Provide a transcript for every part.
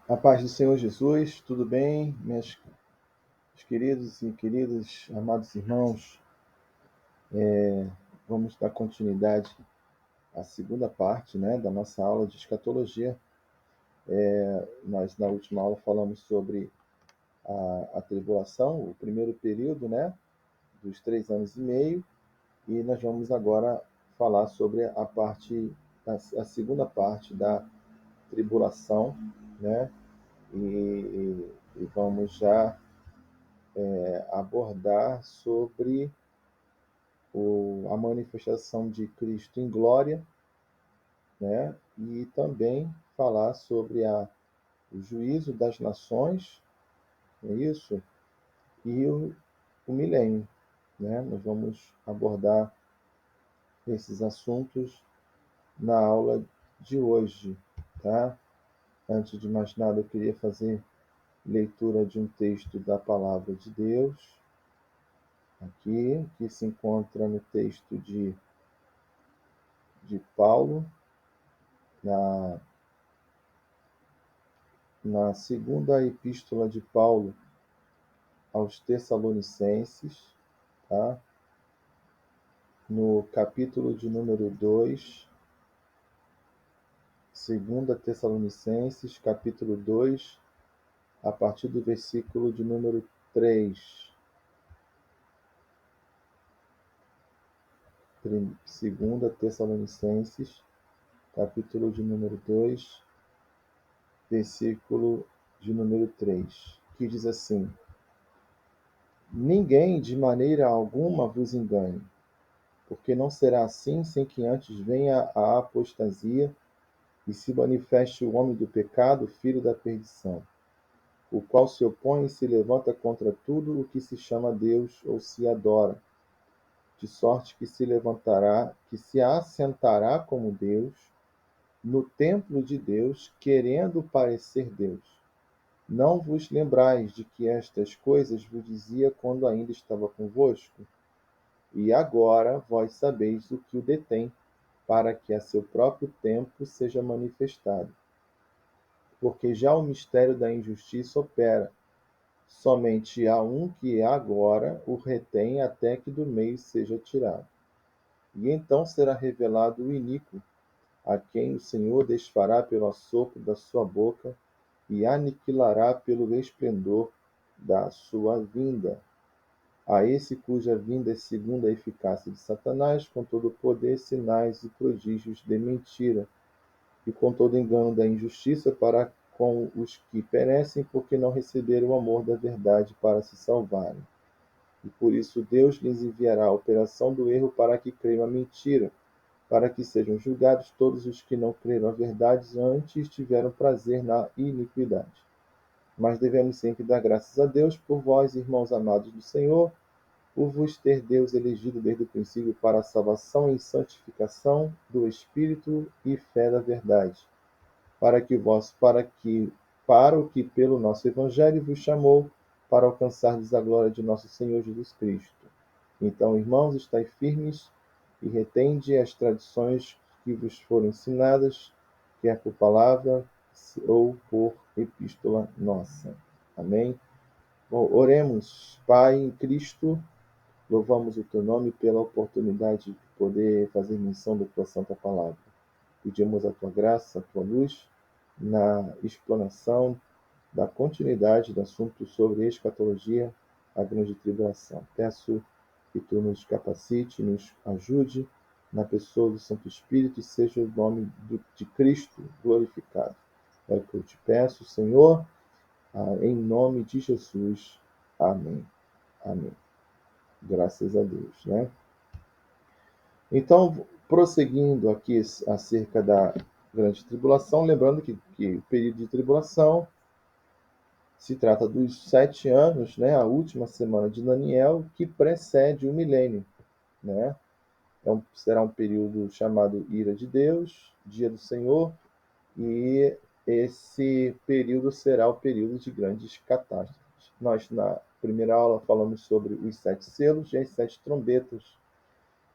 A paz do Senhor Jesus, tudo bem, meus queridos e queridas, amados irmãos? Vamos dar continuidade à segunda parte, da nossa aula de escatologia. Nós, na última aula, falamos sobre a tribulação, o primeiro período, dos 3 anos e meio, e nós vamos agora falar sobre a segunda parte da tribulação, né? E vamos já abordar sobre a manifestação de Cristo em glória, e também falar sobre o juízo das nações, é isso? E o milênio. Nós vamos abordar esses assuntos na aula de hoje. Tá? Antes de mais nada, eu queria fazer leitura de um texto da Palavra de Deus, aqui, que se encontra no texto de Paulo, na segunda epístola de Paulo aos Tessalonicenses, tá? No capítulo de número 2, segunda Tessalonicenses, capítulo 2, a partir do versículo de número 3. Segunda Tessalonicenses, capítulo de número 2, versículo de número 3, que diz assim: Ninguém de maneira alguma vos engane, porque não será assim sem que antes venha a apostasia e se manifeste o homem do pecado, filho da perdição, o qual se opõe e se levanta contra tudo o que se chama Deus ou se adora, de sorte que se levantará, que se assentará como Deus no templo de Deus, querendo parecer Deus. Não vos lembrais de que estas coisas vos dizia quando ainda estava convosco? E agora vós sabeis o que o detém, para que a seu próprio tempo seja manifestado. Porque já o mistério da injustiça opera. Somente há um que agora o retém até que do meio seja tirado. E então será revelado o iníquo, a quem o Senhor desfará pelo assopro da sua boca e aniquilará pelo esplendor da sua vinda. A esse cuja vinda é segundo a eficácia de Satanás, com todo o poder, sinais e prodígios de mentira, e com todo engano da injustiça para com os que perecem, porque não receberam o amor da verdade para se salvarem. E por isso Deus lhes enviará a operação do erro para que creiam a mentira, para que sejam julgados todos os que não creram a verdade antes tiveram prazer na iniquidade. Mas devemos sempre dar graças a Deus por vós, irmãos amados do Senhor, por vos ter Deus elegido desde o princípio para a salvação e santificação do Espírito e fé da verdade, para o que pelo nosso Evangelho vos chamou, para alcançardes a glória de nosso Senhor Jesus Cristo. Então, irmãos, estai firmes e retende as tradições que vos foram ensinadas, quer por palavra ou por epístola nossa. Amém? Bom, oremos. Pai, em Cristo, louvamos o teu nome pela oportunidade de poder fazer menção da tua santa palavra. Pedimos a tua graça, a tua luz, na explanação da continuidade do assunto sobre escatologia, a grande tribulação. Peço que tu nos capacite, nos ajude na pessoa do Santo Espírito e seja o nome de Cristo glorificado. É o que eu te peço, Senhor, em nome de Jesus. Amém. Amém. Graças a Deus, Então, prosseguindo aqui acerca da grande tribulação, lembrando que o período de tribulação se trata dos 7 anos, a última semana de Daniel, que precede o milênio. Né? Será um período chamado Ira de Deus, Dia do Senhor, e esse período será o período de grandes catástrofes. Nós, na primeira aula, falamos sobre os 7 selos e as 7 trombetas.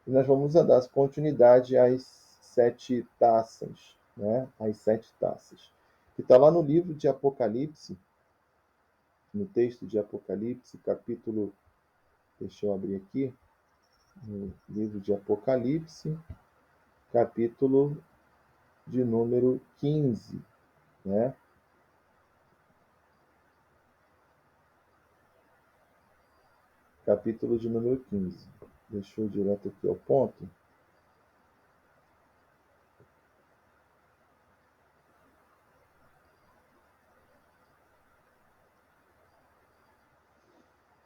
E nós vamos dar continuidade às 7 taças, As 7 taças, que está lá no livro de Apocalipse, no texto de Apocalipse, capítulo, deixa eu abrir aqui, no livro de Apocalipse, capítulo de número 15, né? Capítulo de número 15. Deixa eu ir direto aqui ao ponto.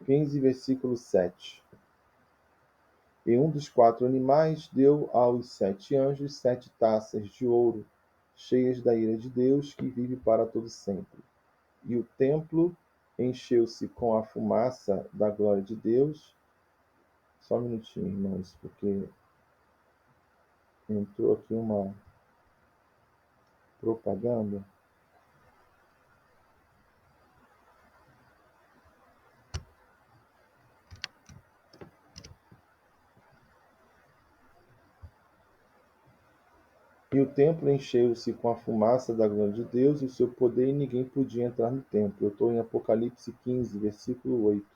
Versículo 7. E um dos 4 animais deu aos 7 anjos 7 taças de ouro, cheias da ira de Deus, que vive para todo sempre. E o templo encheu-se com a fumaça da glória de Deus. Só um minutinho, irmãos, porque entrou aqui uma propaganda. E o templo encheu-se com a fumaça da glória de Deus e o seu poder, e ninguém podia entrar no templo. Eu estou em Apocalipse 15, versículo 8.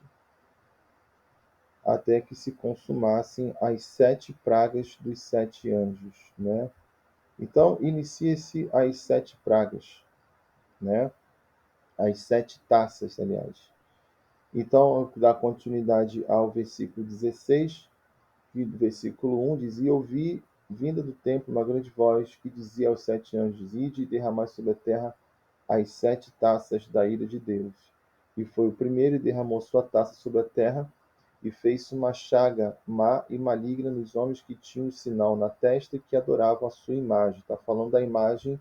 Até que se consumassem as 7 pragas dos 7 anjos, né? Então, inicia-se as 7 pragas, né? As 7 taças, aliás. Então, dá continuidade ao versículo 16, que do versículo 1 dizia: ouvi, vinda do templo, uma grande voz que dizia aos 7 anjos: ide e derramai sobre a terra as 7 taças da ira de Deus. E foi o primeiro e derramou sua taça sobre a terra, e fez uma chaga má e maligna nos homens que tinham o sinal na testa e que adoravam a sua imagem. Está falando da imagem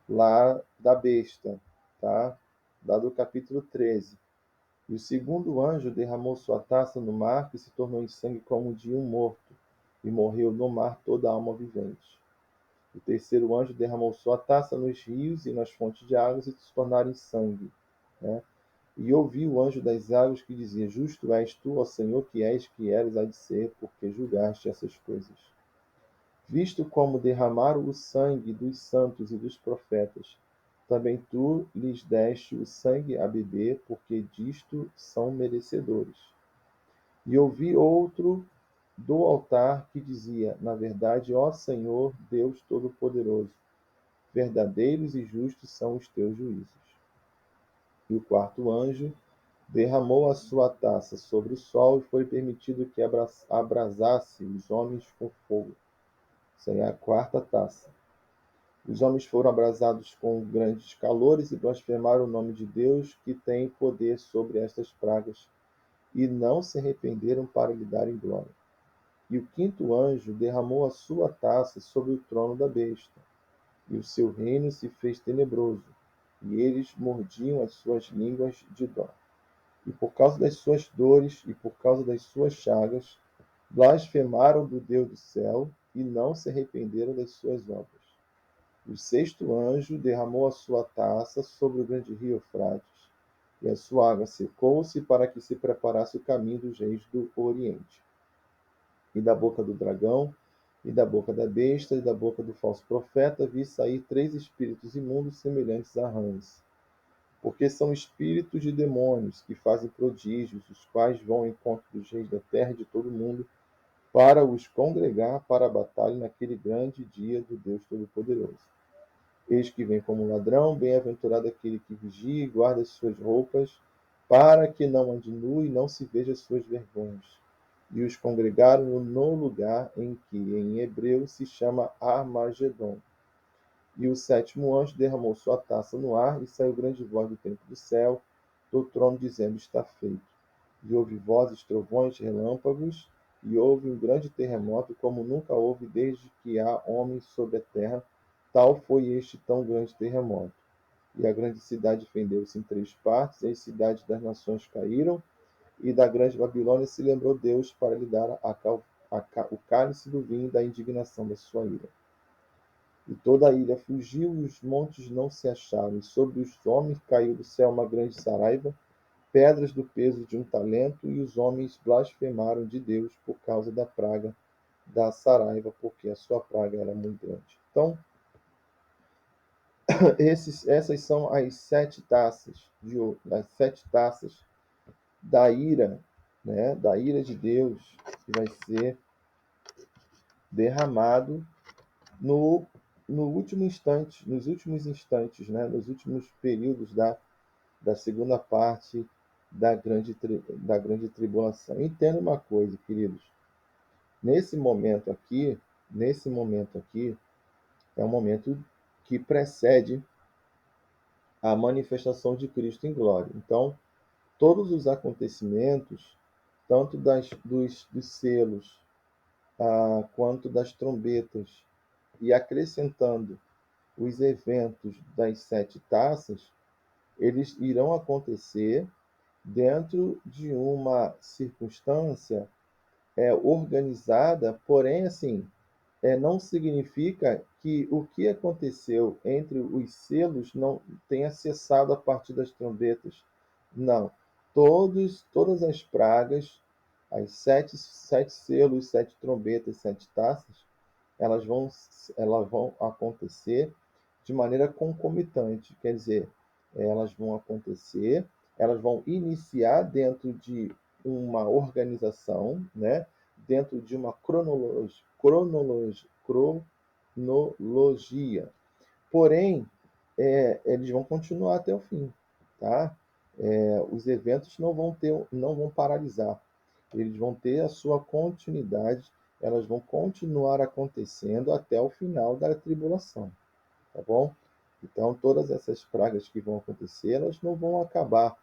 lá da besta, tá? Lá do capítulo 13. E o segundo anjo derramou sua taça no mar, que se tornou em sangue como de um morto, e morreu no mar toda a alma vivente. O terceiro anjo derramou sua taça nos rios e nas fontes de águas, e se tornaram em sangue, né? E ouvi o anjo das águas que dizia: justo és tu, ó Senhor, que és, que eres, há de ser, porque julgaste essas coisas. Visto como derramaram o sangue dos santos e dos profetas, também tu lhes deste o sangue a beber, porque disto são merecedores. E ouvi outro do altar que dizia: na verdade, ó Senhor, Deus Todo-Poderoso, verdadeiros e justos são os teus juízos. E o quarto anjo derramou a sua taça sobre o sol, e foi permitido que abrasasse os homens com fogo. Essa é a quarta taça. Os homens foram abrasados com grandes calores e blasfemaram o nome de Deus, que tem poder sobre estas pragas, e não se arrependeram para lhe darem glória. E o quinto anjo derramou a sua taça sobre o trono da besta, e o seu reino se fez tenebroso, e eles mordiam as suas línguas de dor. E por causa das suas dores e por causa das suas chagas, blasfemaram do Deus do céu e não se arrependeram das suas obras. O sexto anjo derramou a sua taça sobre o grande rio Eufrates, e a sua água secou-se para que se preparasse o caminho dos reis do Oriente. E da boca do dragão, e da boca da besta, e da boca do falso profeta, vi sair 3 espíritos imundos semelhantes a rãs. Porque são espíritos de demônios que fazem prodígios, os quais vão ao encontro dos reis da terra e de todo o mundo, para os congregar para a batalha naquele grande dia do Deus Todo-Poderoso. Eis que vem como um ladrão, bem-aventurado aquele que vigia e guarda as suas roupas, para que não adinue e não se veja as suas vergonhas. E os congregaram no lugar em que, em hebreu, se chama Armagedon. E o sétimo anjo derramou sua taça no ar, e saiu grande voz do templo do céu, do trono, dizendo: está feito. E houve vozes, trovões, relâmpagos, e houve um grande terremoto, como nunca houve desde que há homens sobre a terra. Tal foi este tão grande terremoto. E a grande cidade fendeu-se em 3 partes, e as cidades das nações caíram, e da grande Babilônia se lembrou Deus para lhe dar o cálice do vinho da indignação da sua ira. E toda a ilha fugiu, e os montes não se acharam, e sobre os homens caiu do céu uma grande saraiva, pedras do peso de 1 talento, e os homens blasfemaram de Deus por causa da praga da saraiva, porque a sua praga era muito grande. Então, Essas são as 7 taças as 7 taças da ira, né? Da ira de Deus que vai ser derramado no, no último instante, nos últimos instantes, né? Nos últimos períodos da segunda parte da grande tribulação. Entenda uma coisa, queridos. Nesse momento aqui, nesse momento aqui, é um momento que precede a manifestação de Cristo em glória. Então, todos os acontecimentos, tanto dos selos, quanto das trombetas, e acrescentando os eventos das 7 taças, eles irão acontecer dentro de uma circunstância organizada, porém, assim, não significa que o que aconteceu entre os selos não tenha cessado a partir das trombetas. Não. Todas as pragas, as sete selos, 7 trombetas, 7 taças, elas vão, elas vão acontecer de maneira concomitante. Quer dizer, elas vão acontecer, elas vão iniciar dentro de uma organização, né? Dentro de uma cronologia. Porém, eles vão continuar até o fim, tá? Os eventos não vão paralisar, eles vão ter a sua continuidade, elas vão continuar acontecendo até o final da tribulação, tá bom? Então, todas essas pragas que vão acontecer, elas não vão acabar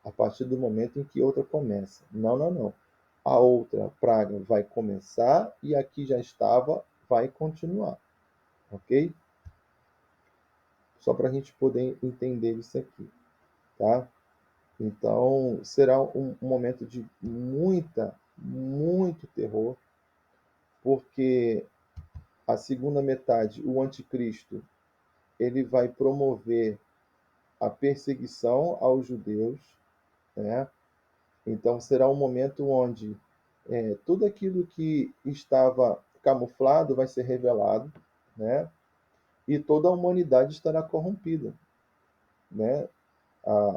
a partir do momento em que outra começa. Não, não, não. A outra praga vai começar e a que já estava vai continuar, ok? Só para a gente poder entender isso aqui, tá? Então, será um momento de muito terror, porque a segunda metade, o anticristo, ele vai promover a perseguição aos judeus, né? Então, será um momento onde tudo aquilo que estava camuflado vai ser revelado, né? E toda a humanidade estará corrompida, né?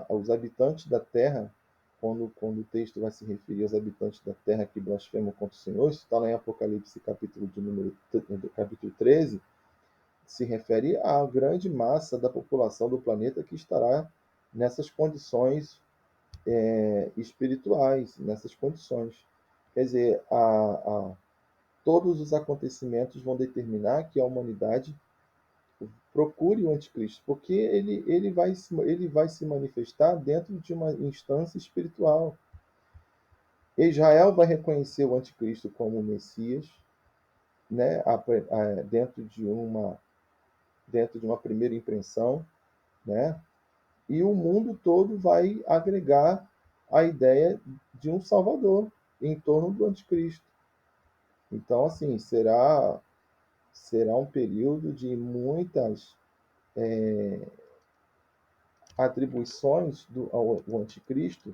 Os habitantes da terra, quando o texto vai se referir aos habitantes da terra que blasfemam contra o Senhor, isso está lá em Apocalipse capítulo 13, se refere à grande massa da população do planeta que estará nessas condições espirituais, nessas condições. Quer dizer, todos os acontecimentos vão determinar que a humanidade procure o anticristo, porque ele vai se manifestar dentro de uma instância espiritual. Israel vai reconhecer o anticristo como o Messias, né, dentro de uma primeira impressão, né, e o mundo todo vai agregar a ideia de um Salvador em torno do anticristo. Então, assim, será um período de muitas atribuições ao anticristo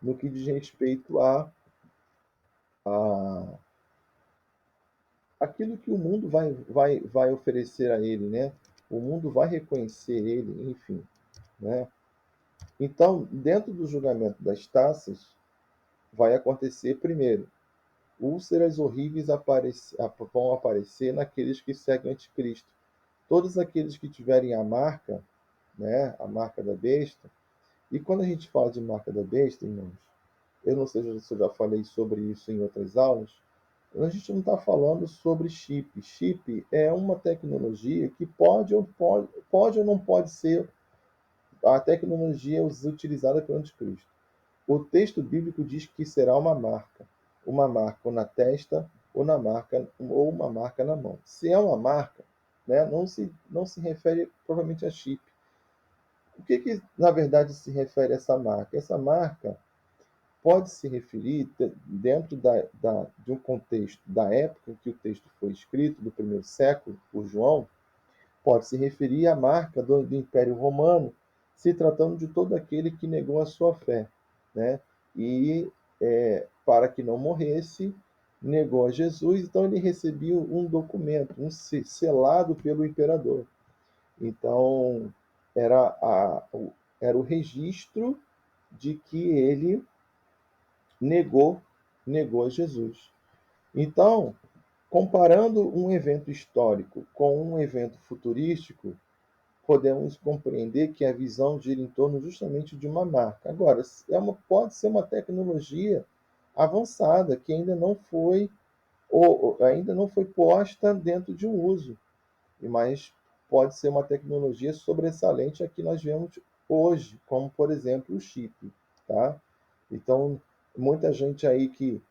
no que diz respeito a aquilo que o mundo vai oferecer a ele, né? O mundo vai reconhecer ele, enfim, né? Então, dentro do julgamento das taças, vai acontecer primeiro, úlceras horríveis vão aparecer naqueles que seguem o anticristo. Todos aqueles que tiverem a marca, né, a marca da besta. E quando a gente fala de marca da besta, irmãos, eu não sei se eu já falei sobre isso em outras aulas, a gente não está falando sobre chip. Chip é uma tecnologia que pode ou não pode ser a tecnologia utilizada pelo anticristo. O texto bíblico diz que será uma marca ou na testa ou uma marca na mão. Se é uma marca, né, não se refere provavelmente a chip. O que na verdade se refere a essa marca? Essa marca pode se referir, dentro de um contexto da época em que o texto foi escrito, do primeiro século, por João, pode se referir à marca do Império Romano, se tratando de todo aquele que negou a sua fé, né? E para que não morresse, negou a Jesus, então ele recebia um documento, selado pelo imperador. Então, era, era o registro de que ele negou, negou Jesus. Então, comparando um evento histórico com um evento futurístico, podemos compreender que a visão gira em torno justamente de uma marca. Agora, pode ser uma tecnologia avançada que ainda não foi posta dentro de um uso, mas pode ser uma tecnologia sobressalente a que nós vemos hoje, como por exemplo o chip, tá? Então, muita gente aí que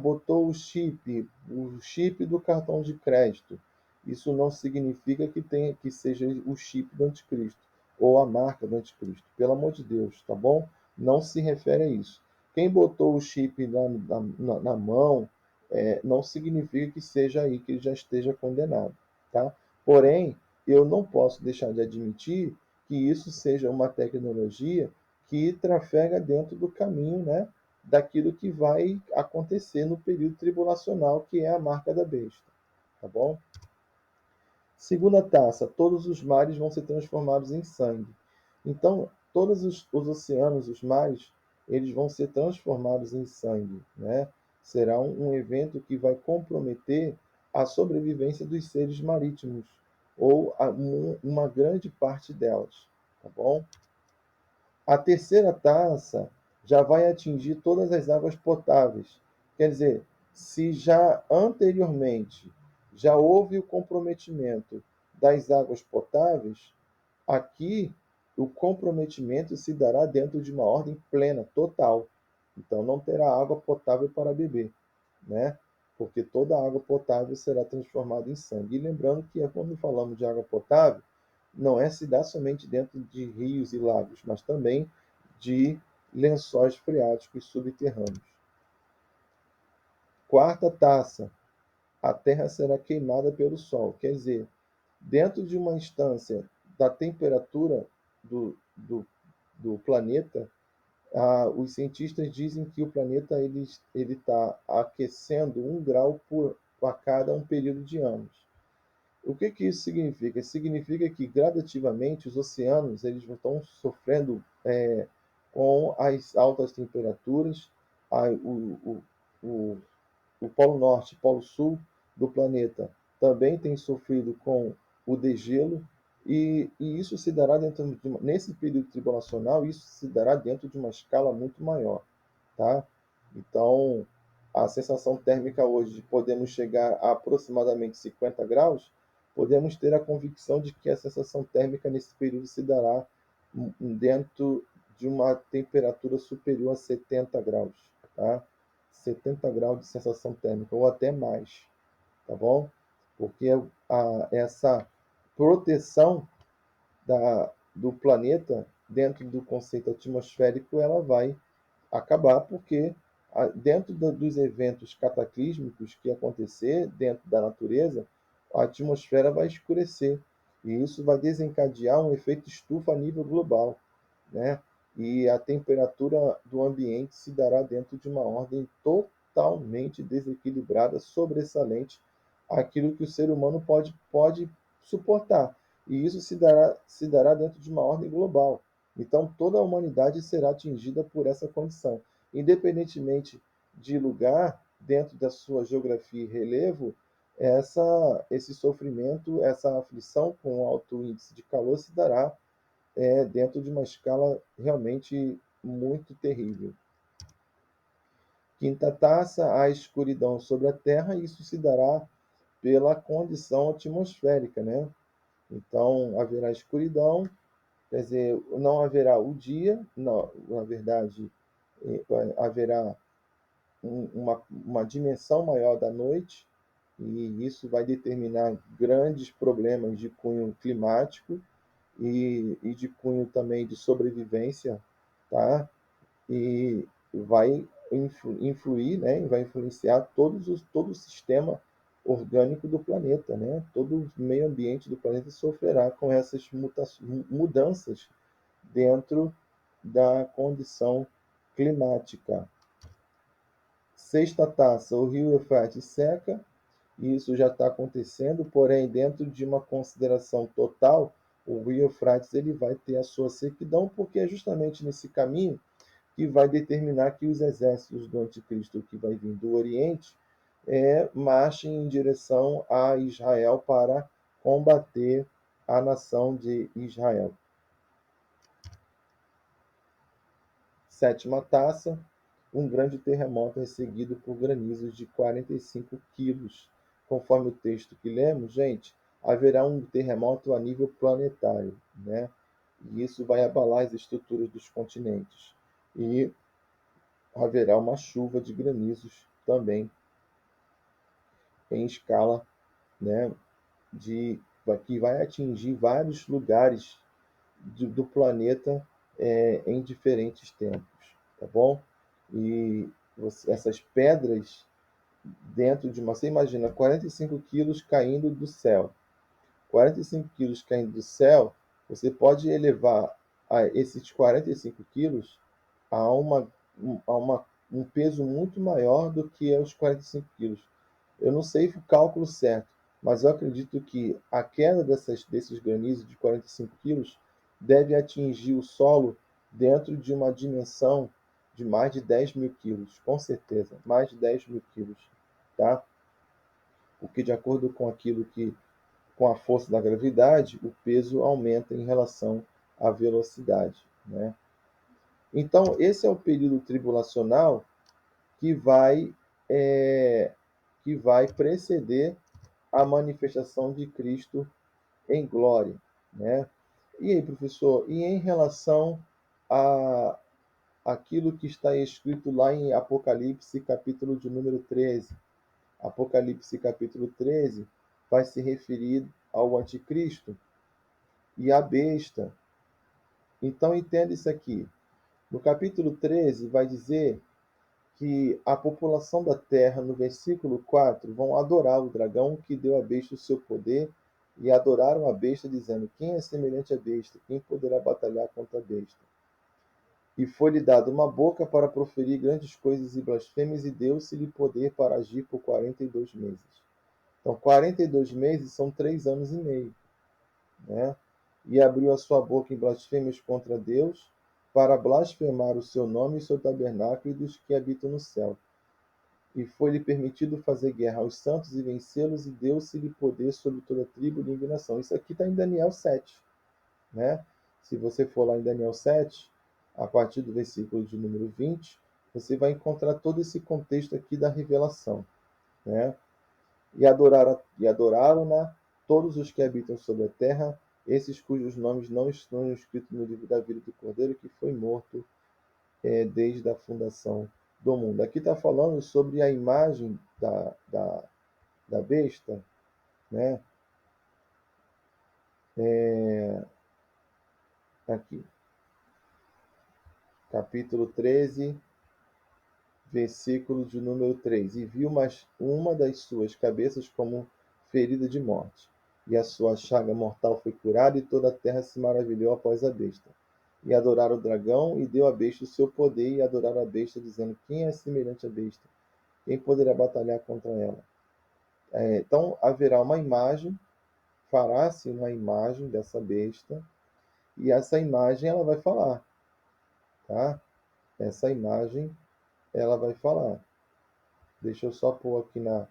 botou o chip do cartão de crédito. Isso não significa que seja o chip do anticristo ou a marca do anticristo. Pelo amor de Deus, tá bom? Não se refere a isso. Quem botou o chip na mão não significa que seja aí que ele já esteja condenado, tá? Porém, eu não posso deixar de admitir que isso seja uma tecnologia que trafega dentro do caminho, né, daquilo que vai acontecer no período tribulacional, que é a marca da besta, tá bom? Segunda taça, todos os mares vão ser transformados em sangue. Então, todos os oceanos, os mares, eles vão ser transformados em sangue, né? Será um evento que vai comprometer a sobrevivência dos seres marítimos, ou uma grande parte delas, tá bom? A terceira taça já vai atingir todas as águas potáveis. Quer dizer, se já anteriormente já houve o comprometimento das águas potáveis, aqui o comprometimento se dará dentro de uma ordem plena, total. Então não terá água potável para beber, né? Porque toda a água potável será transformada em sangue. E lembrando que quando falamos de água potável, não se dá somente dentro de rios e lagos, mas também de lençóis freáticos subterrâneos. Quarta taça, a Terra será queimada pelo Sol. Quer dizer, dentro de uma instância da temperatura do planeta, os cientistas dizem que o planeta ele está aquecendo 1 grau a cada um período de anos. O que que isso significa? Significa que gradativamente os oceanos eles estão sofrendo com as altas temperaturas, o, o Polo Norte e Polo Sul do planeta também tem sofrido com o degelo, e isso se dará nesse período tribulacional, isso se dará dentro de uma escala muito maior, tá? Então, a sensação térmica hoje, podemos chegar a aproximadamente 50 graus, podemos ter a convicção de que a sensação térmica nesse período se dará dentro de uma temperatura superior a 70 graus, tá? 70 graus de sensação térmica, ou até mais, tá bom? Porque essa proteção do planeta dentro do conceito atmosférico, ela vai acabar porque dentro dos eventos cataclísmicos que acontecer dentro da natureza, a atmosfera vai escurecer e isso vai desencadear um efeito estufa a nível global, né? E a temperatura do ambiente se dará dentro de uma ordem totalmente desequilibrada, sobressalente aquilo que o ser humano pode suportar. E isso se dará dentro de uma ordem global. Então, toda a humanidade será atingida por essa condição. Independentemente de lugar, dentro da sua geografia e relevo, esse sofrimento, essa aflição com alto índice de calor se dará dentro de uma escala realmente muito terrível. Quinta taça, a escuridão sobre a Terra, isso se dará pela condição atmosférica, né? Então, haverá escuridão, quer dizer, não haverá o dia, não, na verdade, haverá uma dimensão maior da noite, e isso vai determinar grandes problemas de cunho climático e de cunho também de sobrevivência, tá? E vai influir, né? Vai influenciar todo o sistema orgânico do planeta, né? Todo o meio ambiente do planeta sofrerá com essas mudanças dentro da condição climática. Sexta taça, o rio Eufrates seca, e isso já está acontecendo, porém, dentro de uma consideração total, o rio Eufrates ele vai ter a sua sequidão, porque é justamente nesse caminho que vai determinar que os exércitos do anticristo que vai vir do Oriente marchem em direção a Israel para combater a nação de Israel. Sétima taça, um grande terremoto é seguido por granizos de 45 quilos. Conforme o texto que lemos, gente, haverá um terremoto a nível planetário, né? E isso vai abalar as estruturas dos continentes. E haverá uma chuva de granizos também em escala, né, que vai atingir vários lugares do planeta em diferentes tempos, tá bom? E essas pedras dentro de uma... Você imagina 45 quilos caindo do céu. 45 quilos caindo do céu, você pode elevar esses 45 quilos a, um peso muito maior do que os 45 quilos. Eu não sei o cálculo certo, mas eu acredito que a queda desses granizos de 45 quilos deve atingir o solo dentro de uma dimensão de mais de 10 mil quilos, com certeza, mais de 10 mil quilos, tá? Porque de acordo com com a força da gravidade, o peso aumenta em relação à velocidade, né? Então, esse é o período tribulacional que vai, é, que vai preceder a manifestação de Cristo em glória, né? E aí, professor, e em relação a aquilo que está escrito lá em Apocalipse, capítulo de número 13? Apocalipse, capítulo 13, vai se referir ao anticristo e à besta. Então, entenda isso aqui. No capítulo 13, vai dizer que a população da terra, no versículo 4, vão adorar o dragão que deu à besta o seu poder, e adoraram a besta, dizendo: quem é semelhante à besta? Quem poderá batalhar contra a besta? E foi-lhe dado uma boca para proferir grandes coisas e blasfêmias, e deu-se-lhe poder para agir por 42 meses. Então, 42 meses são 3 anos e meio, né? E abriu a sua boca em blasfêmias contra Deus, para blasfemar o seu nome e o seu tabernáculo e dos que habitam no céu. E foi-lhe permitido fazer guerra aos santos e vencê-los, e deu-se-lhe poder sobre toda a tribo, língua e nação. Isso aqui está em Daniel 7, né? Se você for lá em Daniel 7, a partir do versículo de número 20, você vai encontrar todo esse contexto aqui da revelação, né? E adoraram-na todos os que habitam sobre a terra, esses cujos nomes não estão escritos no livro da vida do Cordeiro, que foi morto desde a fundação do mundo. Aqui está falando sobre a imagem da besta, né? Aqui, capítulo 13, versículo de número 3. E viu uma das suas cabeças como ferida de morte, e a sua chaga mortal foi curada, e toda a terra se maravilhou após a besta. E adoraram o dragão, e deu à besta o seu poder, e adoraram a besta, dizendo: quem é semelhante à besta? Quem poderá batalhar contra ela? Então haverá uma imagem, fará-se uma imagem dessa besta, e essa imagem ela vai falar, tá? Essa imagem ela vai falar. Deixa eu só pôr aqui na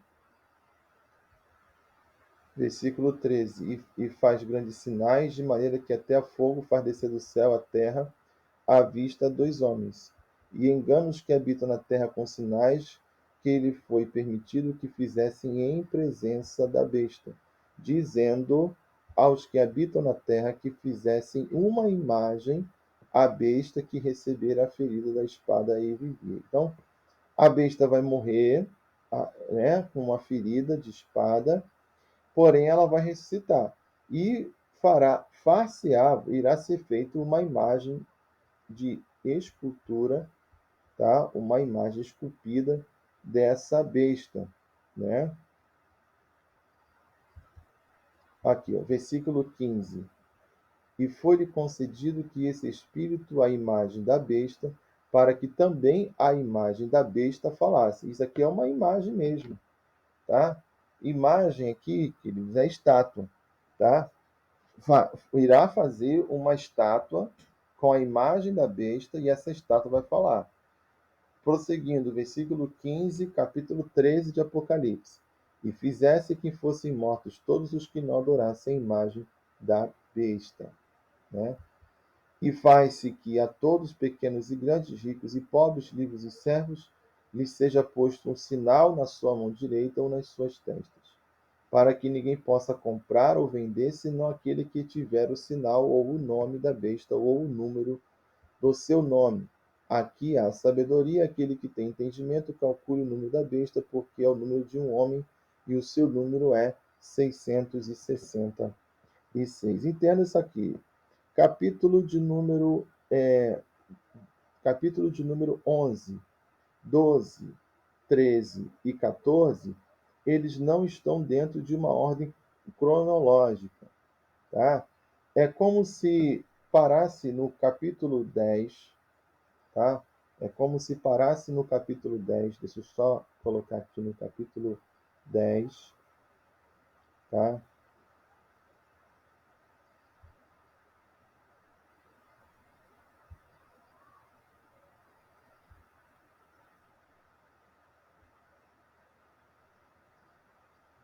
versículo 13. E faz grandes sinais, de maneira que até a fogo faz descer do céu a terra à vista dos homens. E engana os que habitam na terra com sinais que lhe foi permitido que fizessem em presença da besta, dizendo aos que habitam na terra que fizessem uma imagem à besta que recebera a ferida da espada e vivia. Então, a besta vai morrer, né, com uma ferida de espada, porém ela vai ressuscitar. E irá ser feita uma imagem de escultura, tá? Uma imagem esculpida dessa besta, né? Aqui, ó, versículo 15. E foi-lhe concedido que esse espírito, a imagem da besta, para que também a imagem da besta falasse. Isso aqui é uma imagem mesmo, tá? Imagem aqui, queridos, é estátua, tá? irá fazer uma estátua com a imagem da besta e essa estátua vai falar. Prosseguindo, versículo 15, capítulo 13 de Apocalipse. E fizesse que fossem mortos todos os que não adorassem a imagem da besta. Né? E faz-se que a todos, pequenos e grandes, ricos e pobres, livres e servos, lhes seja posto um sinal na sua mão direita ou nas suas testas, para que ninguém possa comprar ou vender, senão aquele que tiver o sinal ou o nome da besta ou o número do seu nome. Aqui há sabedoria, aquele que tem entendimento, calcule o número da besta, porque é o número de um homem, e o seu número é 666. Entenda isso aqui. Capítulo de número, capítulo de número 11, 12, 13 e 14, eles não estão dentro de uma ordem cronológica. Tá? É como se parasse no capítulo 10, tá? É como se parasse no capítulo 10. Deixa eu só colocar aqui no capítulo 10, tá?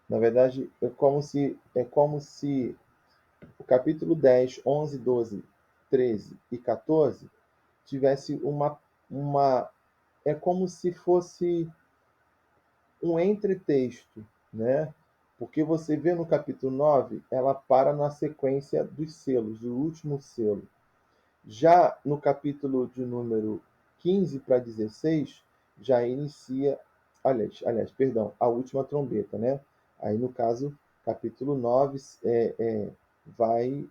Na verdade, é como se o capítulo 10, 11, 12, 13 e 14 tivesse uma é como se fosse um entretexto, né? Porque você vê no capítulo 9, ela para na sequência dos selos, do último selo. Já no capítulo de número 15 para 16, já inicia, perdão, a última trombeta, né? Aí, no caso, capítulo 9 vai,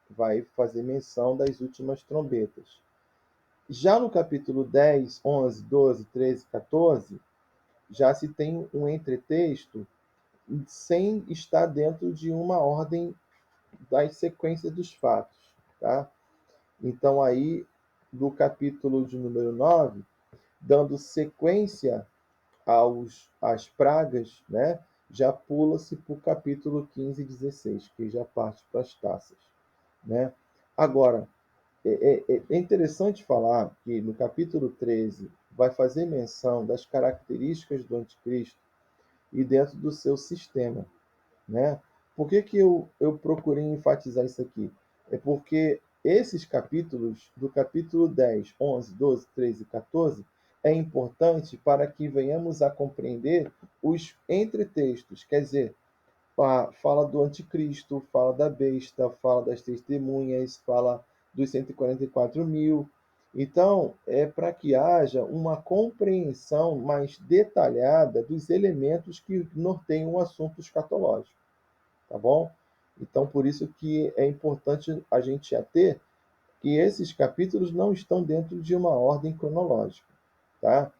vai fazer menção das últimas trombetas. Já no capítulo 10, 11, 12, 13, 14, já se tem um entretexto sem estar dentro de uma ordem das sequências dos fatos, tá? Então, aí, do capítulo de número 9, dando sequência às pragas, né? Já pula-se para o capítulo 15 e 16, que já parte para as taças, né? Agora, é interessante falar que no capítulo 13 vai fazer menção das características do anticristo e dentro do seu sistema, né? Por que, que eu procurei enfatizar isso aqui? É porque esses capítulos, do capítulo 10, 11, 12, 13 e 14, é importante para que venhamos a compreender os entretextos, quer dizer, fala do anticristo, fala da besta, fala das testemunhas, fala dos 144.000. Então, é para que haja uma compreensão mais detalhada dos elementos que norteiam o assunto escatológico, tá bom? Então, por isso que é importante a gente ater que esses capítulos não estão dentro de uma ordem cronológica, tá?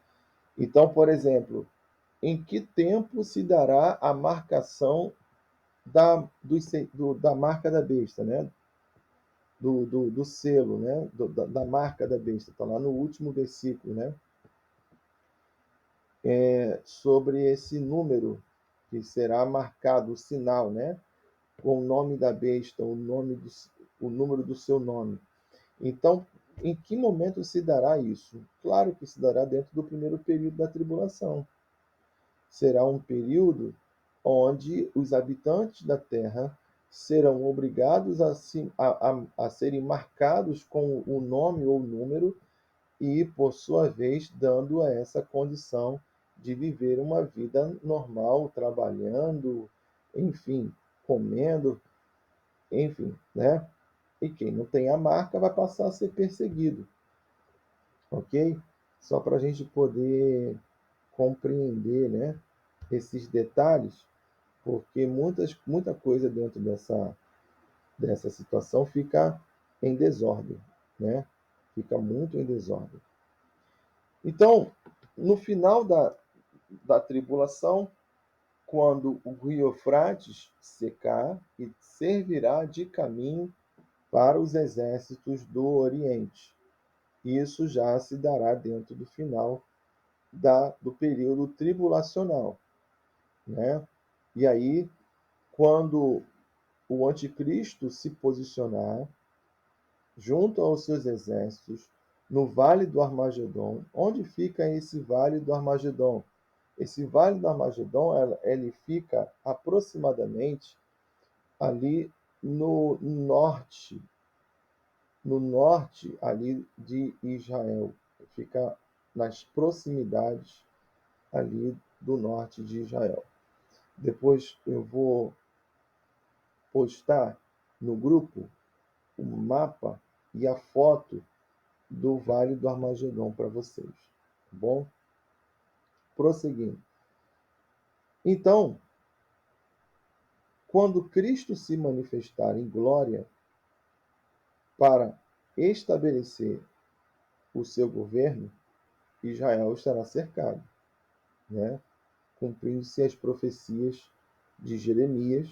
Então, por exemplo, em que tempo se dará a marcação da marca da besta, né? Do selo, né? Da marca da besta, está lá no último versículo, né? Sobre esse número que será marcado, o sinal, né? Com o nome da besta, o número do seu nome. Então, em que momento se dará isso? Claro que se dará dentro do primeiro período da tribulação. Será um período onde os habitantes da terra serão obrigados a serem marcados com o nome ou número e, por sua vez, dando a essa condição de viver uma vida normal, trabalhando, enfim, comendo, enfim, né? E quem não tem a marca vai passar a ser perseguido, ok? Só para a gente poder compreender, né, esses detalhes, porque muita coisa dentro dessa situação fica em desordem, né? Fica muito em desordem. Então, no final da tribulação, quando o rio Eufrates secar e servirá de caminho para os exércitos do Oriente. Isso já se dará dentro do final do período tribulacional, né? E aí, quando o anticristo se posicionar junto aos seus exércitos no Vale do Armagedon. Onde fica esse Vale do Armagedon? Esse Vale do Armagedon, ele fica aproximadamente ali no norte ali de Israel. Fica nas proximidades ali do norte de Israel. Depois eu vou postar no grupo o mapa e a foto do Vale do Armagedon para vocês, tá bom? Prosseguindo. Então, quando Cristo se manifestar em glória para estabelecer o seu governo, Israel estará cercado, né? Cumprindo-se as profecias de Jeremias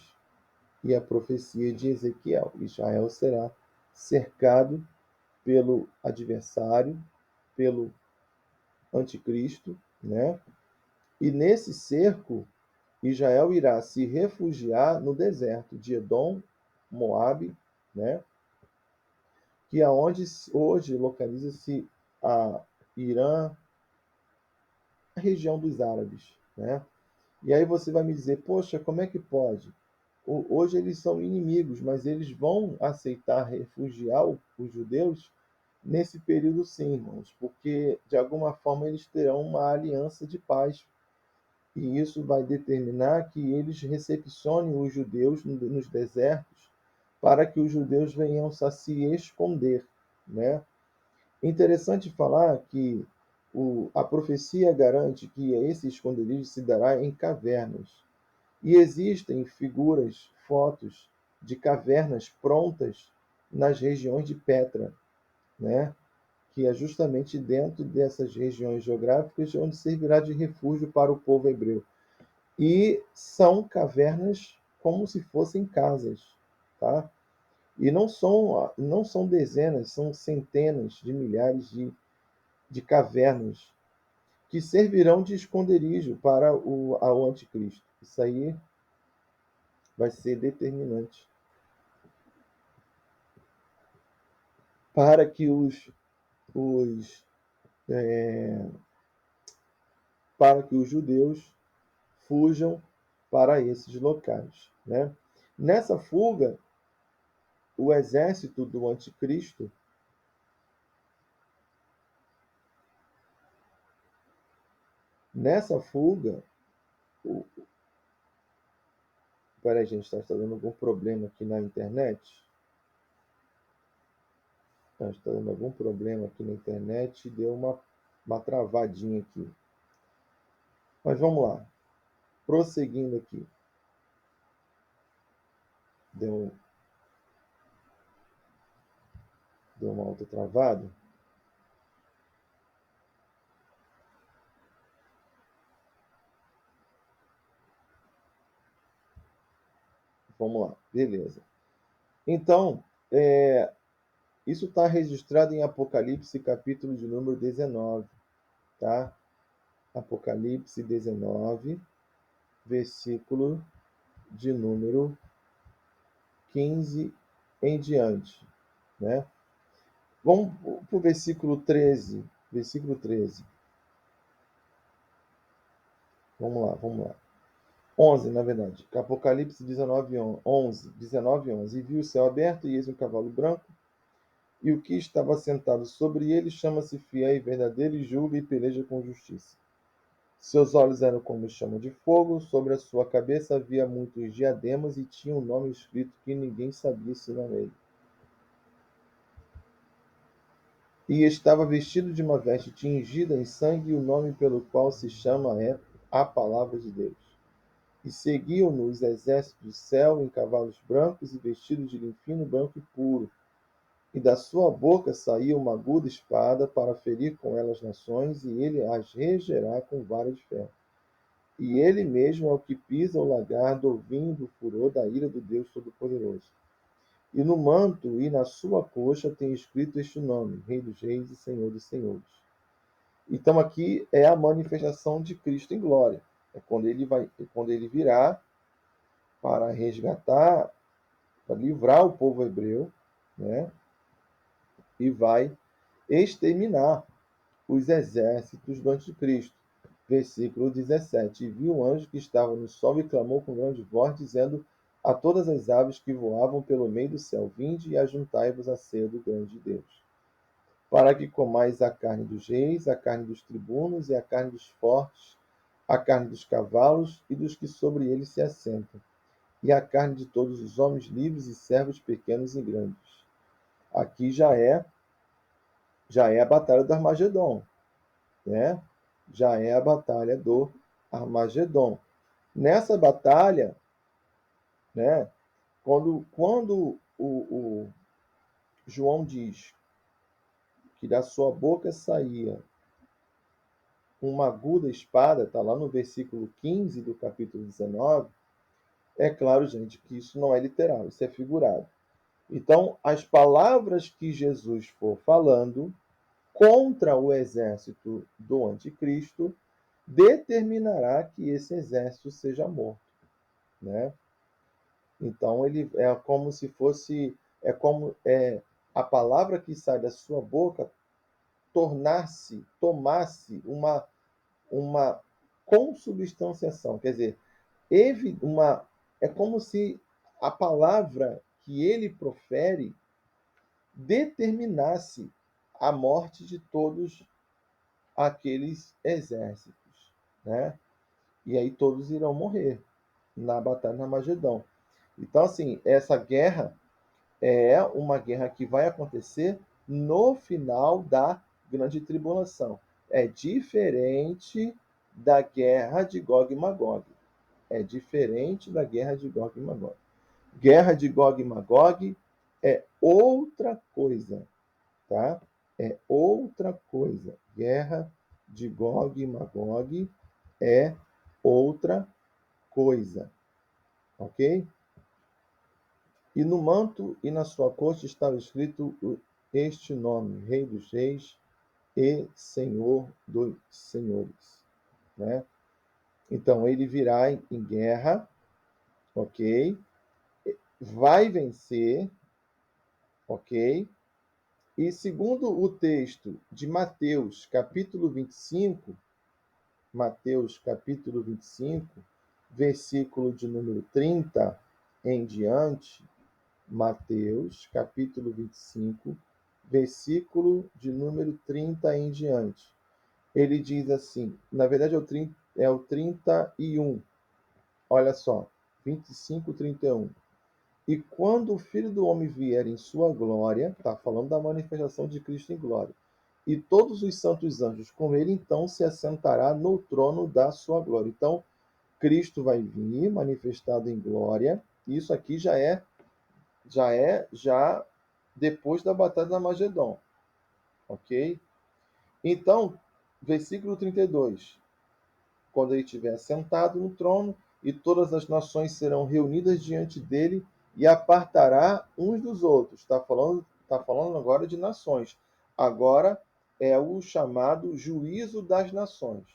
e a profecia de Ezequiel. Israel será cercado pelo adversário, pelo anticristo, né? E nesse cerco, Israel irá se refugiar no deserto de Edom, Moabe, né? Que é onde hoje localiza-se a Irã, a região dos árabes, né? E aí você vai me dizer, poxa, como é que pode? Hoje eles são inimigos, mas eles vão aceitar refugiar os judeus nesse período sim, irmãos, porque de alguma forma eles terão uma aliança de paz. E isso vai determinar que eles recepcionem os judeus nos desertos para que os judeus venham a se esconder, né? Interessante falar que a profecia garante que esse esconderijo se dará em cavernas. E existem figuras, fotos de cavernas prontas nas regiões de Petra, né? Que é justamente dentro dessas regiões geográficas onde servirá de refúgio para o povo hebreu. E são cavernas como se fossem casas, tá? E não são dezenas, são centenas de milhares de cavernas que servirão de esconderijo para ao anticristo. Isso aí vai ser determinante para que os para que os judeus fujam para esses locais, né? Nessa fuga, o exército do anticristo, nessa fuga, o, peraí, gente, está dando algum problema aqui na internet? Está dando algum problema aqui na internet, deu uma travadinha aqui. Mas vamos lá, prosseguindo aqui. Deu uma outra travada. Vamos lá, beleza. Então, isso está registrado em Apocalipse, capítulo de número 19, tá? Apocalipse 19, versículo de número 15 em diante, né? Vamos para o versículo 13. Versículo 13. Vamos lá. 11, na verdade. Apocalipse 19, 11. 19, 11. E viu o céu aberto, e eis um cavalo branco, e o que estava sentado sobre ele chama-se Fiel e Verdadeiro, e julga e peleja com justiça. Seus olhos eram como chama de fogo, sobre a sua cabeça havia muitos diademas, e tinha um nome escrito que ninguém sabia ensinar ele. E estava vestido de uma veste tingida em sangue, e o nome pelo qual se chama é a Palavra de Deus. E seguiam-no os exércitos do céu em cavalos brancos e vestidos de linho fino, branco e puro. E da sua boca saía uma aguda espada para ferir com ela as nações, e ele as regerá com vara de ferro. E ele mesmo é o que pisa o lagar do vinho do furor da ira do Deus Todo-Poderoso. E no manto e na sua coxa tem escrito este nome: Rei dos Reis e Senhor dos Senhores. Então aqui é a manifestação de Cristo em glória. É quando ele virá para resgatar para livrar o povo hebreu, né? E vai exterminar os exércitos do anticristo. Versículo 17. E viu o anjo que estava no sol e clamou com grande voz, dizendo a todas as aves que voavam pelo meio do céu: Vinde e ajuntai-vos à ceia do grande Deus, para que comais a carne dos reis, a carne dos tribunos e a carne dos fortes, a carne dos cavalos e dos que sobre eles se assentam, e a carne de todos os homens livres e servos pequenos e grandes. Aqui já é a batalha do Armagedon, né? Já é a batalha do Armagedon. Nessa batalha, né, quando o João diz que da sua boca saía uma aguda espada, está lá no versículo 15 do capítulo 19, é claro, gente, que isso não é literal, isso é figurado. Então, as palavras que Jesus for falando contra o exército do anticristo determinará que esse exército seja morto, né? Então ele é como se fosse, é como a palavra que sai da sua boca tomasse uma consubstanciação, quer dizer, uma, é como se a palavra que ele profere determinasse a morte de todos aqueles exércitos, né? E aí todos irão morrer na batalha de Armagedon. Então, assim, essa guerra é uma guerra que vai acontecer no final da grande tribulação. É diferente da guerra de Gog e Magog. É diferente da guerra de Gog e Magog. Guerra de Gog e Magog é outra coisa, tá? É outra coisa. Guerra de Gog e Magog é outra coisa, ok? E no manto e na sua costa estava escrito este nome: Rei dos Reis e Senhor dos Senhores, né? Então ele virá em guerra, ok? Vai vencer, ok? E segundo o texto de Mateus, capítulo 25, Mateus, capítulo 25, versículo de número 30 em diante, Mateus, capítulo 25, versículo de número 30 em diante. Ele diz assim, na verdade é o 31, olha só, 25, 31. E quando o Filho do Homem vier em sua glória, está falando da manifestação de Cristo em glória, e todos os santos anjos com ele, então se assentará no trono da sua glória. Então, Cristo vai vir manifestado em glória. Isso aqui já depois da batalha da Magedon, ok? Então, versículo 32. Quando ele estiver sentado no trono, e todas as nações serão reunidas diante dele, e apartará uns dos outros. Tá falando agora de nações. Agora é o chamado juízo das nações.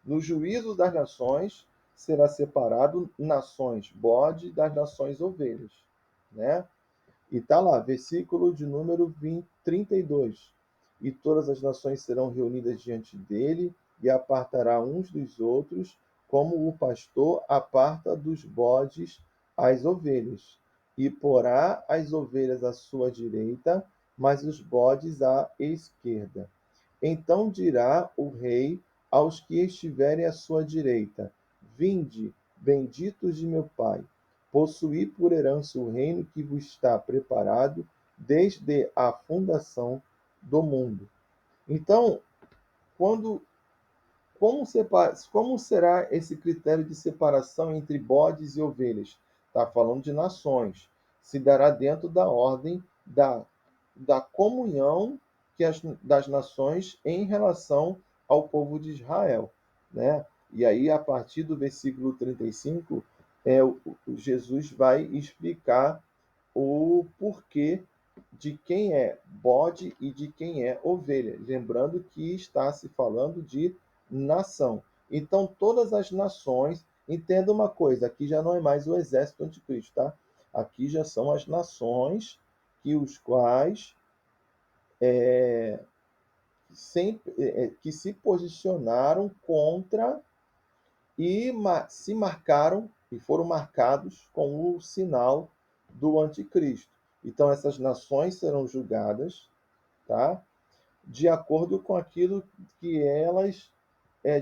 No juízo das nações será separado nações bode das nações ovelhas, né? E está lá, versículo de número 32. E todas as nações serão reunidas diante dele, e apartará uns dos outros, como o pastor aparta dos bodes as ovelhas. E porá as ovelhas à sua direita, mas os bodes à esquerda. Então dirá o rei aos que estiverem à sua direita: Vinde, benditos de meu Pai, possuí por herança o reino que vos está preparado desde a fundação do mundo. Então, quando como será esse critério de separação entre bodes e ovelhas? Está falando de nações. Se dará dentro da ordem da comunhão das nações em relação ao povo de Israel, né? E aí, a partir do versículo 35, Jesus vai explicar o porquê de quem é bode e de quem é ovelha. Lembrando que está se falando de nação. Então, todas as nações, entenda uma coisa, aqui já não é mais o exército anticristo, tá? Aqui já são as nações que os quais sempre, que se posicionaram contra e se marcaram e foram marcados com o sinal do anticristo. Então essas nações serão julgadas, tá? De acordo com aquilo que elas,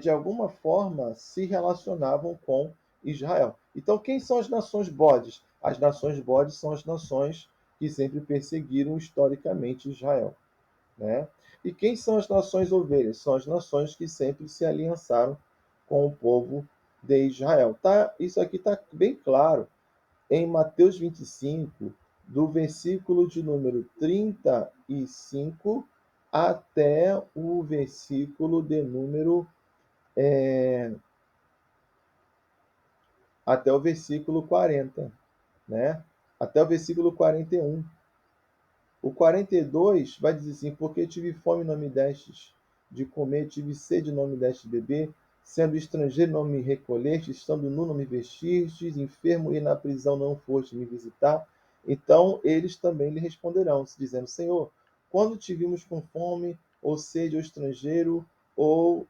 de alguma forma, se relacionavam com Israel. Então, quem são as nações bodes? As nações bodes são as nações que sempre perseguiram historicamente Israel. Né? E quem são as nações ovelhas? São as nações que sempre se aliançaram com o povo de Israel. Tá? Isso aqui está bem claro em Mateus 25, do versículo de número 35 até o versículo de número até o versículo 40, né? Até o versículo 41. O 42 vai dizer assim: porque tive fome e não me destes de comer, tive sede e não me destes de beber, sendo estrangeiro não me recolheste, estando nu não me vestistes, enfermo e na prisão não foste me visitar. Então eles também lhe responderão, dizendo: Senhor, quando te vimos com fome, ou sede, ou estrangeiro, ou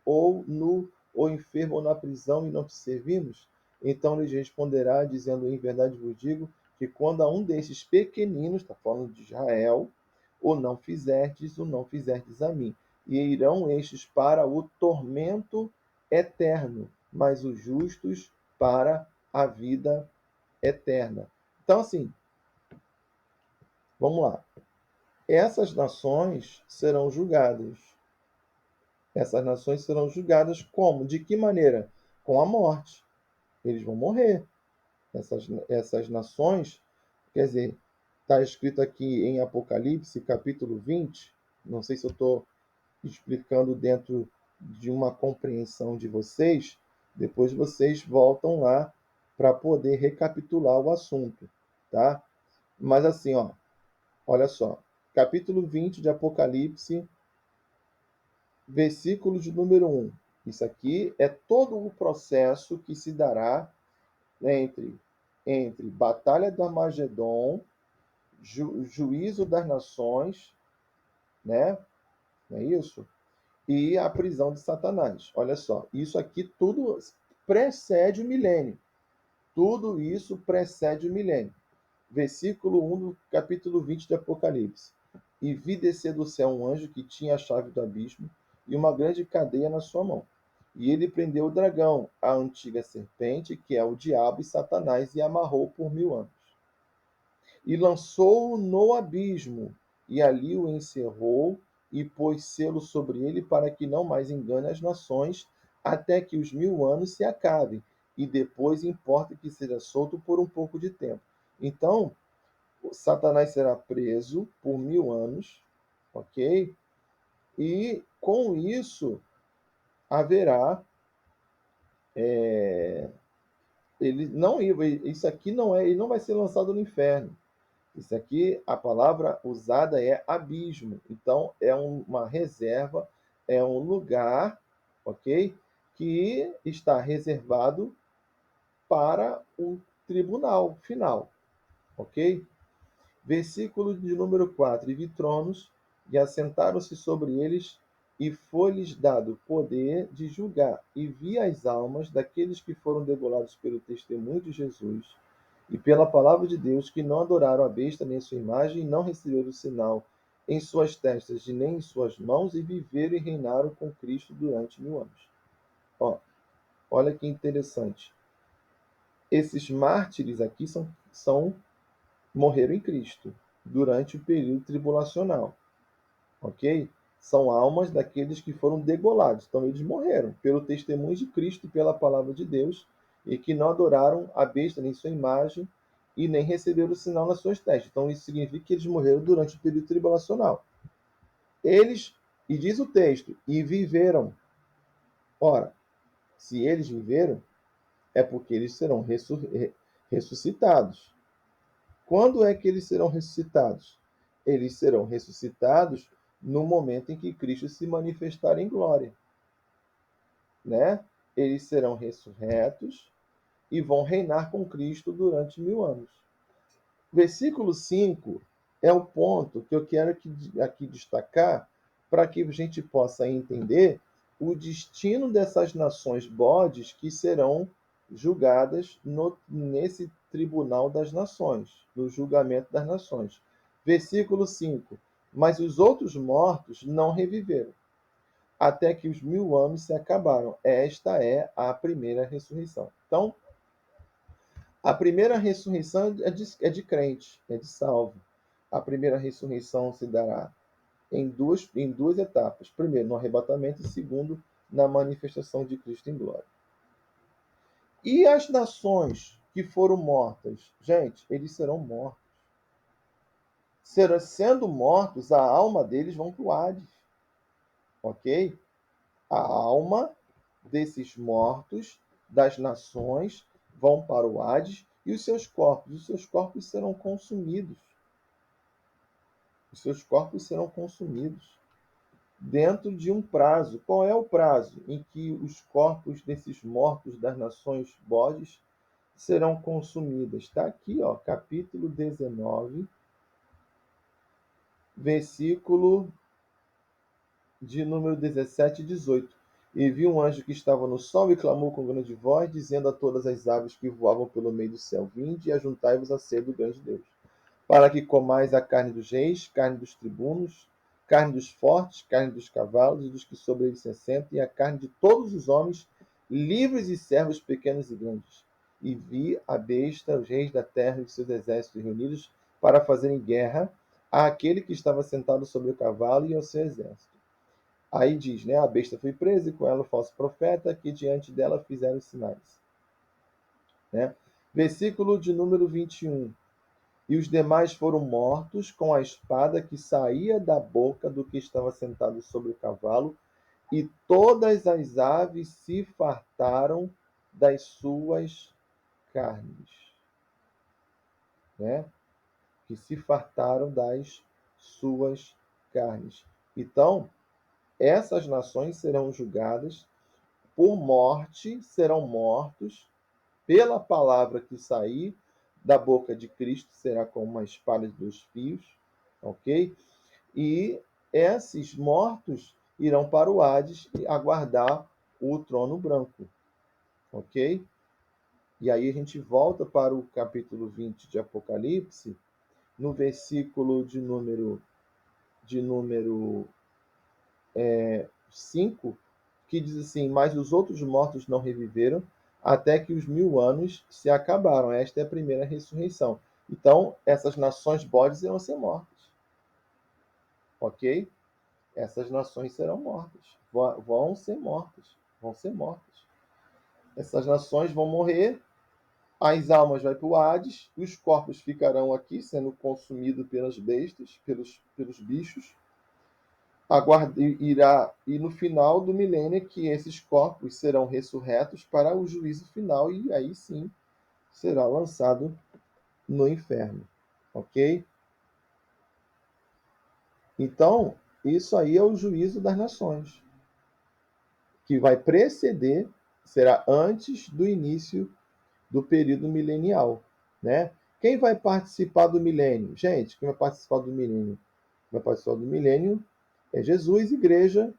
ou nu, ou enfermo, ou na prisão, e não te servimos? Então lhes responderá, dizendo: em verdade vos digo, que quando a um destes pequeninos, está falando de Israel, o não fizerdes a mim. E irão estes para o tormento eterno, mas os justos para a vida eterna. Então, assim, vamos lá. Essas nações serão julgadas. Essas nações serão julgadas como? De que maneira? Com a morte. Eles vão morrer. Essas nações, quer dizer, está escrito aqui em Apocalipse, capítulo 20. Não sei se eu estou explicando dentro de uma compreensão de vocês. Depois vocês voltam lá para poder recapitular o assunto, tá? Mas assim, ó, olha só. Capítulo 20 de Apocalipse, versículo de número 1. Isso aqui é todo o processo que se dará entre Batalha do Armagedon, juízo das nações, né? Não é isso? E a prisão de Satanás. Olha só, isso aqui tudo precede o milênio. Tudo isso precede o milênio. Versículo 1 do capítulo 20 de Apocalipse. E vi descer do céu um anjo que tinha a chave do abismo e uma grande cadeia na sua mão. E ele prendeu o dragão, a antiga serpente, que é o diabo e Satanás, e amarrou por 1000 anos. E lançou-o no abismo, e ali o encerrou, e pôs selo sobre ele, para que não mais engane as nações, até que os 1000 anos se acabem, e depois importa que seja solto por um pouco de tempo. Então, Satanás será preso por 1000 anos, ok? E com isso haverá, ele não, isso aqui não é, ele não vai ser lançado no inferno. Isso aqui, a palavra usada é abismo. Então, é uma reserva, é um lugar, ok? Que está reservado para o tribunal final, ok? Versículo de número 4. E vi tronos, e assentaram-se sobre eles, e foi-lhes dado poder de julgar. E vi as almas daqueles que foram degolados pelo testemunho de Jesus e pela palavra de Deus, que não adoraram a besta nem sua imagem, e não receberam o sinal em suas testas e nem em suas mãos, e viveram e reinaram com Cristo durante 1000 anos. Ó, olha que interessante. Esses mártires aqui morreram em Cristo durante o período tribulacional, ok? São almas daqueles que foram degolados. Então eles morreram pelo testemunho de Cristo e pela palavra de Deus, e que não adoraram a besta nem sua imagem e nem receberam o sinal nas suas testes. Então isso significa que eles morreram durante o período tribulacional. Eles, e diz o texto, e viveram. Ora, se eles viveram, é porque eles serão ressuscitados. Quando é que eles serão ressuscitados? Eles serão ressuscitados no momento em que Cristo se manifestar em glória, né? Eles serão ressurretos e vão reinar com Cristo durante 1000 anos. Versículo 5 é o ponto que eu quero aqui destacar para que a gente possa entender o destino dessas nações bodes que serão julgadas nesse tribunal das nações, no julgamento das nações. Versículo 5: Mas os outros mortos não reviveram, até que os 1000 anos se acabaram. Esta é a primeira ressurreição. Então, a primeira ressurreição é de crente, é de salvo. A primeira ressurreição se dará em duas etapas. Primeiro, no arrebatamento, e segundo, na manifestação de Cristo em glória. E as nações que foram mortas? Gente, eles serão mortos. Sendo mortos, a alma deles vão para o Hades. Ok? A alma desses mortos, das nações, vão para o Hades e os seus corpos serão consumidos. Os seus corpos serão consumidos dentro de um prazo. Qual é o prazo em que os corpos desses mortos das nações bodes serão consumidos? Está aqui, ó, capítulo 19, versículo de número 17 e 18. E vi um anjo que estava no sol e clamou com grande voz, dizendo a todas as aves que voavam pelo meio do céu: Vinde e ajuntai-vos à ceia do grande Deus, para que comais a carne dos reis, carne dos tribunos, carne dos fortes, carne dos cavalos e dos que sobre eles se assentam, e a carne de todos os homens, livres e servos, pequenos e grandes. E vi a besta, os reis da terra e os seus exércitos reunidos para fazerem guerra àquele que estava sentado sobre o cavalo e ao seu exército. Aí diz, né? A besta foi presa e com ela o falso profeta, que diante dela fizeram sinais. Né? Versículo de número 21. E os demais foram mortos com a espada que saía da boca do que estava sentado sobre o cavalo, e todas as aves se fartaram das suas carnes. Né? Que se fartaram das suas carnes. Então, essas nações serão julgadas por morte, serão mortos pela palavra que sair da boca de Cristo, será como uma espada de 2 fios, ok? E esses mortos irão para o Hades aguardar o trono branco, ok? E aí a gente volta para o capítulo 20 de Apocalipse, no versículo de número 5, que diz assim: Mas os outros mortos não reviveram, até que os 1000 anos se acabaram. Esta é a primeira ressurreição. Então, essas nações bodes irão ser mortas. Ok? Essas nações serão mortas. Vão ser mortas. Vão ser mortas. Essas nações vão morrer, as almas vão para o Hades, os corpos ficarão aqui, sendo consumidos pelas bestas, pelos bichos. Irá, e no final do milênio que esses corpos serão ressurretos para o juízo final, e aí sim será lançado no inferno, ok? Então, isso aí é o juízo das nações, que vai preceder, será antes do início do período milenial, né? Quem vai participar do milênio? Gente, quem vai participar do milênio? Vai participar do milênio é Jesus, igreja,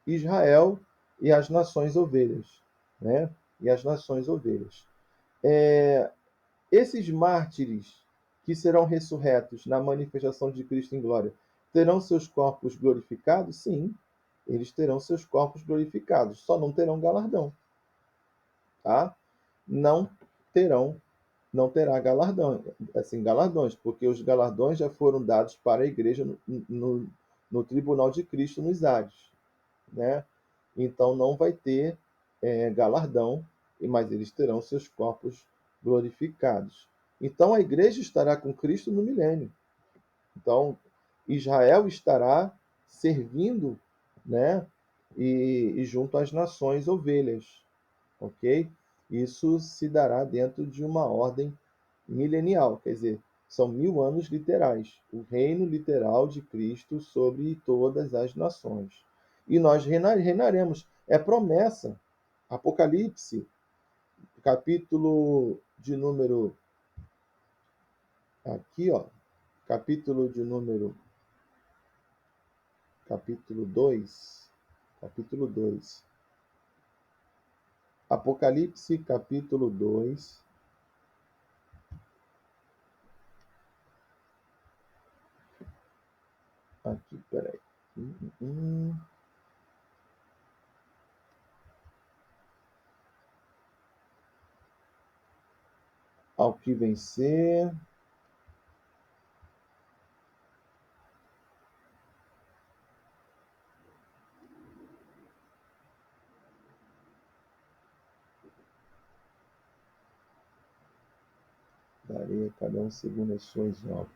Israel e as nações ovelhas, né? E as nações ovelhas. Esses mártires que serão ressurretos na manifestação de Cristo em glória, terão seus corpos glorificados? Sim, eles terão seus corpos glorificados, só não terão galardão, tá? Não terão, não terá galardão, assim, galardões, porque os galardões já foram dados para a igreja no tribunal de Cristo nos Hades, né? Então não vai ter galardão, mas eles terão seus corpos glorificados. Então a igreja estará com Cristo no milênio. Então Israel estará servindo, né? E junto às nações ovelhas, ok? Isso se dará dentro de uma ordem milenial, quer dizer, são 1000 anos literais, o reino literal de Cristo sobre todas as nações. E nós reinaremos. É promessa. Apocalipse, capítulo de número... Aqui, ó. Capítulo 2. Capítulo 2. Apocalipse, capítulo 2. Aqui, peraí. Ao que vencer. Darei a cada um segundo as suas obras.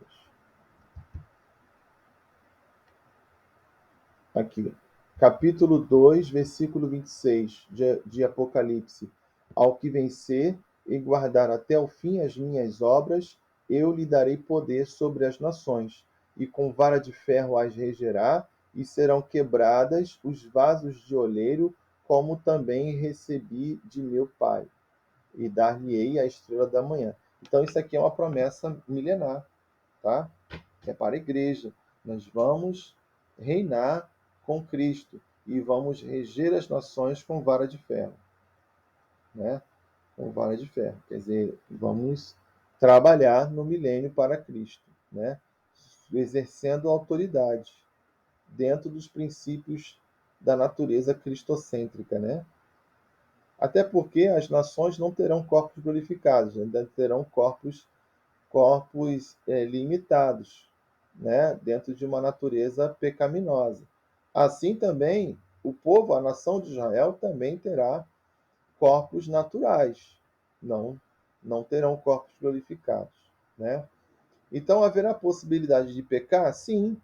Aqui. Capítulo 2, versículo 26 de Apocalipse. Ao que vencer e guardar até o fim as minhas obras, eu lhe darei poder sobre as nações, e com vara de ferro as regerá, e serão quebradas os vasos de oleiro, como também recebi de meu Pai, e dar-lhe-ei a estrela da manhã. Então, isso aqui é uma promessa milenar, tá? Que é para a igreja. Nós vamos reinar com Cristo e vamos reger as nações com vara de ferro, né? Com vara de ferro. Quer dizer, vamos trabalhar no milênio para Cristo, né? Exercendo autoridade dentro dos princípios da natureza cristocêntrica, né? Até porque as nações não terão corpos glorificados, ainda terão corpos limitados, né, dentro de uma natureza pecaminosa. Assim também, o povo, a nação de Israel, também terá corpos naturais, não terão corpos glorificados, né? Então haverá possibilidade de pecar? Sim.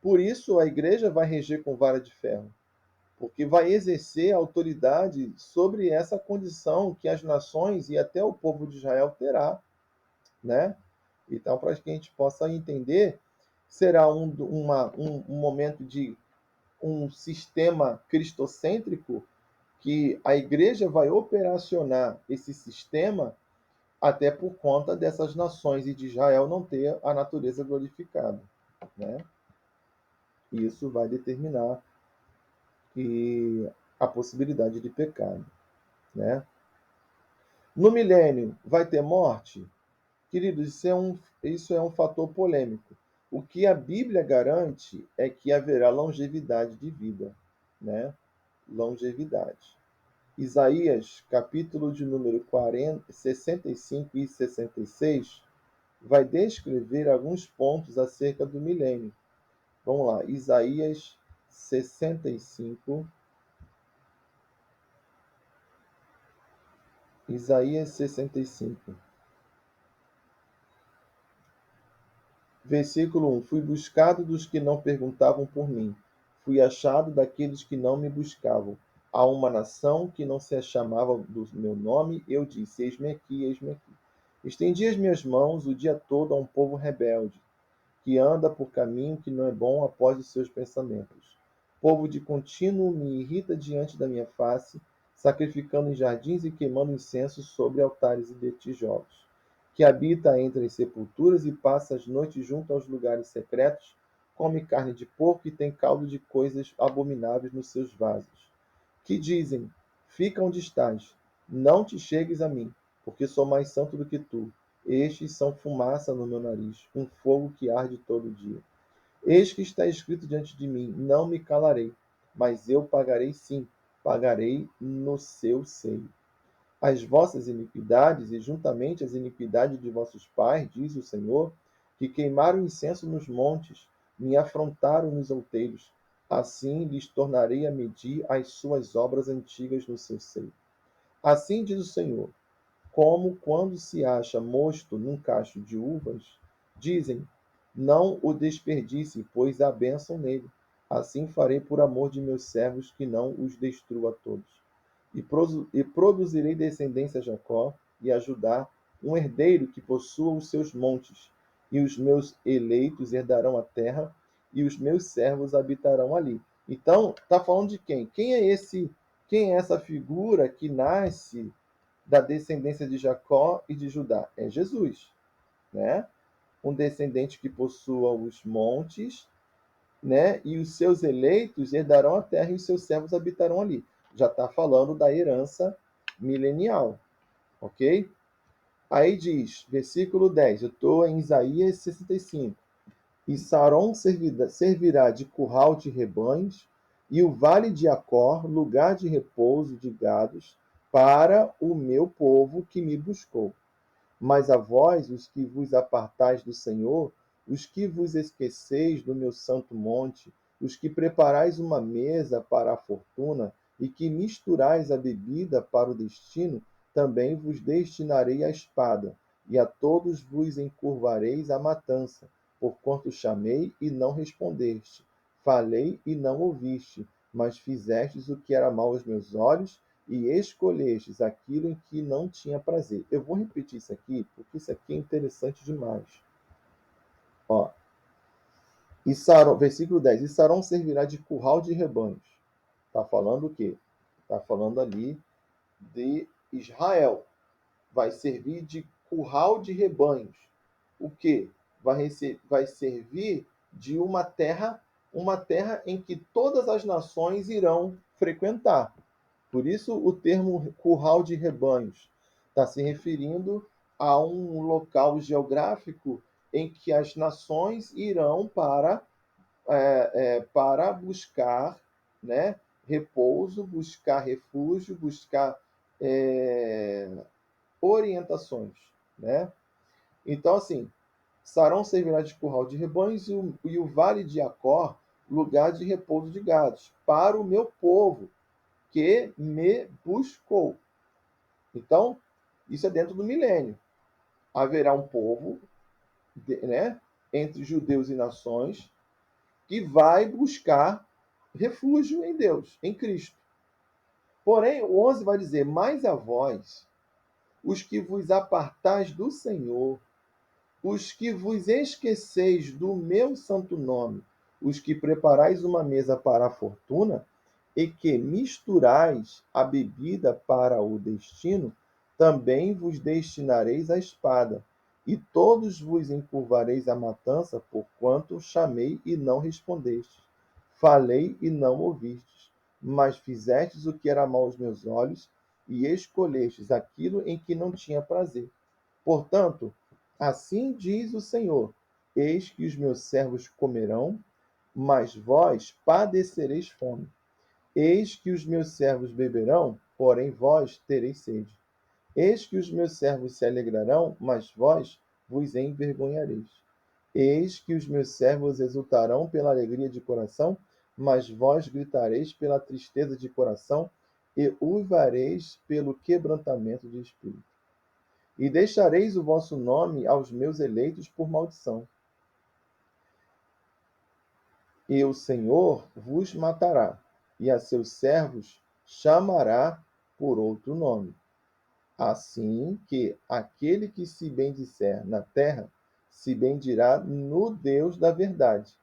Por isso a igreja vai reger com vara de ferro, porque vai exercer autoridade sobre essa condição que as nações e até o povo de Israel terá, né? Então, para que a gente possa entender, será um momento de um sistema cristocêntrico que a igreja vai operacionar esse sistema até por conta dessas nações e de Israel não ter a natureza glorificada, né? E isso vai determinar que a possibilidade de pecado, né? No milênio vai ter morte? Queridos, isso é um fator polêmico. O que a Bíblia garante é que haverá longevidade de vida, né? Longevidade. Isaías, capítulo de número 40, 65 e 66, vai descrever alguns pontos acerca do milênio. Vamos lá, Isaías 65. Isaías 65. Versículo 1: Fui buscado dos que não perguntavam por mim, fui achado daqueles que não me buscavam. A uma nação que não se chamava do meu nome, eu disse: Eis-me aqui, eis-me aqui. Estendi as minhas mãos o dia todo a um povo rebelde, que anda por caminho que não é bom após os seus pensamentos. Povo de contínuo me irrita diante da minha face, sacrificando em jardins e queimando incenso sobre altares de tijolos. Que habita entre as sepulturas e passa as noites junto aos lugares secretos, come carne de porco e tem caldo de coisas abomináveis nos seus vasos. Que dizem: Fica onde estás, não te chegues a mim, porque sou mais santo do que tu. Estes são fumaça no meu nariz, um fogo que arde todo dia. Eis que está escrito diante de mim: não me calarei, mas eu pagarei sim, pagarei no seu seio. As vossas iniquidades e juntamente as iniquidades de vossos pais, diz o Senhor, que queimaram incenso nos montes, me afrontaram nos outeiros. Assim lhes tornarei a medir as suas obras antigas no seu seio. Assim diz o Senhor: como quando se acha mosto num cacho de uvas, dizem: não o desperdice, pois há bênção nele. Assim farei por amor de meus servos, que não os destrua todos. E produzirei descendência a Jacó e a Judá, um herdeiro que possua os seus montes. E os meus eleitos herdarão a terra, e os meus servos habitarão ali. Então, está falando de quem? Quem é essa figura que nasce da descendência de Jacó e de Judá? É Jesus, né? Um descendente que possua os montes, né? E os seus eleitos herdarão a terra e os seus servos habitarão ali. Já está falando da herança milenial, ok? Aí diz, versículo 10, eu estou em Isaías 65. E Saron servirá de curral de rebanhos, e o vale de Acor, lugar de repouso de gados, para o meu povo que me buscou. Mas a vós, os que vos apartais do Senhor, os que vos esqueceis do meu santo monte, os que preparais uma mesa para a fortuna, e que misturais a bebida para o destino, também vos destinarei a espada, e a todos vos encurvareis a matança, porquanto chamei e não respondeste, falei e não ouviste, mas fizestes o que era mal aos meus olhos, e escolhestes aquilo em que não tinha prazer. Eu vou repetir isso aqui, porque isso aqui é interessante demais. Ó, e Saron, versículo 10. E Saron servirá de curral de rebanhos. Está falando o quê? Está falando ali de Israel. Vai servir de curral de rebanhos. O quê? Vai servir de uma terra em que todas as nações irão frequentar. Por isso o termo curral de rebanhos está se referindo a um local geográfico em que as nações irão para buscar, né, repouso, buscar refúgio, buscar é, orientações, né? Então, assim, Sarão servirá de curral de rebanhos e o vale de Acor, lugar de repouso de gados, para o meu povo, que me buscou. Então, isso é dentro do milênio. Haverá um povo, né, entre judeus e nações, que vai buscar refúgio em Deus, em Cristo. Porém, o 11 vai dizer: mais a vós, os que vos apartais do Senhor, os que vos esqueceis do meu santo nome, os que preparais uma mesa para a fortuna, e que misturais a bebida para o destino, também vos destinareis a espada, e todos vos encurvareis à matança, porquanto chamei e não respondestes, falei e não ouvistes, mas fizestes o que era mal aos meus olhos, e escolhestes aquilo em que não tinha prazer. Portanto, assim diz o Senhor: eis que os meus servos comerão, mas vós padecereis fome. Eis que os meus servos beberão, porém vós tereis sede. Eis que os meus servos se alegrarão, mas vós vos envergonhareis. Eis que os meus servos exultarão pela alegria de coração, mas vós gritareis pela tristeza de coração e uivareis pelo quebrantamento de espírito. E deixareis o vosso nome aos meus eleitos por maldição. E o Senhor vos matará, e a seus servos chamará por outro nome. Assim que aquele que se bendisser na terra, se bendirá no Deus da verdade.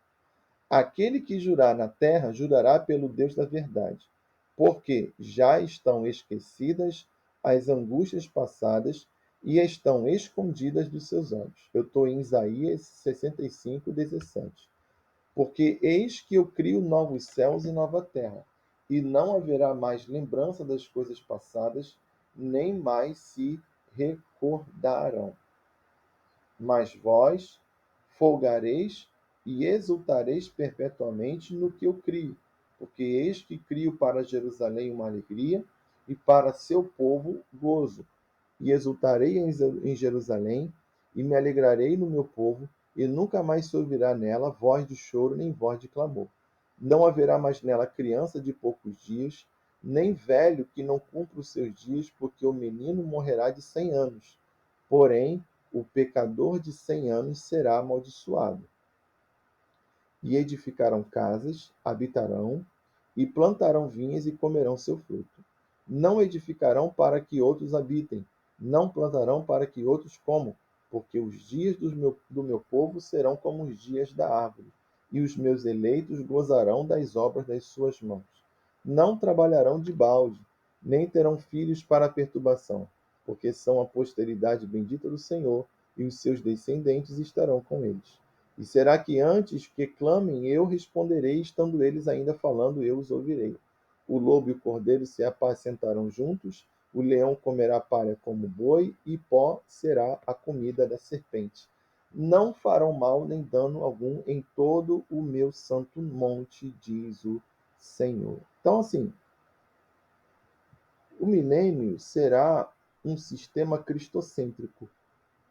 Aquele que jurar na terra, jurará pelo Deus da verdade, porque já estão esquecidas as angústias passadas e estão escondidas dos seus olhos. Eu estou em Isaías 65, 17. Porque eis que eu crio novos céus e nova terra, e não haverá mais lembrança das coisas passadas, nem mais se recordarão. Mas vós folgareis e exultareis perpetuamente no que eu crio, porque eis que crio para Jerusalém uma alegria e para seu povo gozo. E exultarei em Jerusalém e me alegrarei no meu povo, e nunca mais se ouvirá nela voz de choro nem voz de clamor. Não haverá mais nela criança de poucos dias, nem velho que não cumpra os seus dias, porque o menino morrerá de 100 anos. Porém, o pecador de 100 anos será amaldiçoado. E edificarão casas, habitarão, e plantarão vinhas e comerão seu fruto. Não edificarão para que outros habitem, não plantarão para que outros comam, porque os dias do meu povo serão como os dias da árvore, e os meus eleitos gozarão das obras das suas mãos. Não trabalharão de balde, nem terão filhos para perturbação, porque são a posteridade bendita do Senhor, e os seus descendentes estarão com eles. E será que antes que clamem, eu responderei, estando eles ainda falando, eu os ouvirei. O lobo e o cordeiro se apacentarão juntos, o leão comerá palha como boi, e pó será a comida da serpente. Não farão mal nem dano algum em todo o meu santo monte, diz o Senhor. Então, assim, o milênio será um sistema cristocêntrico,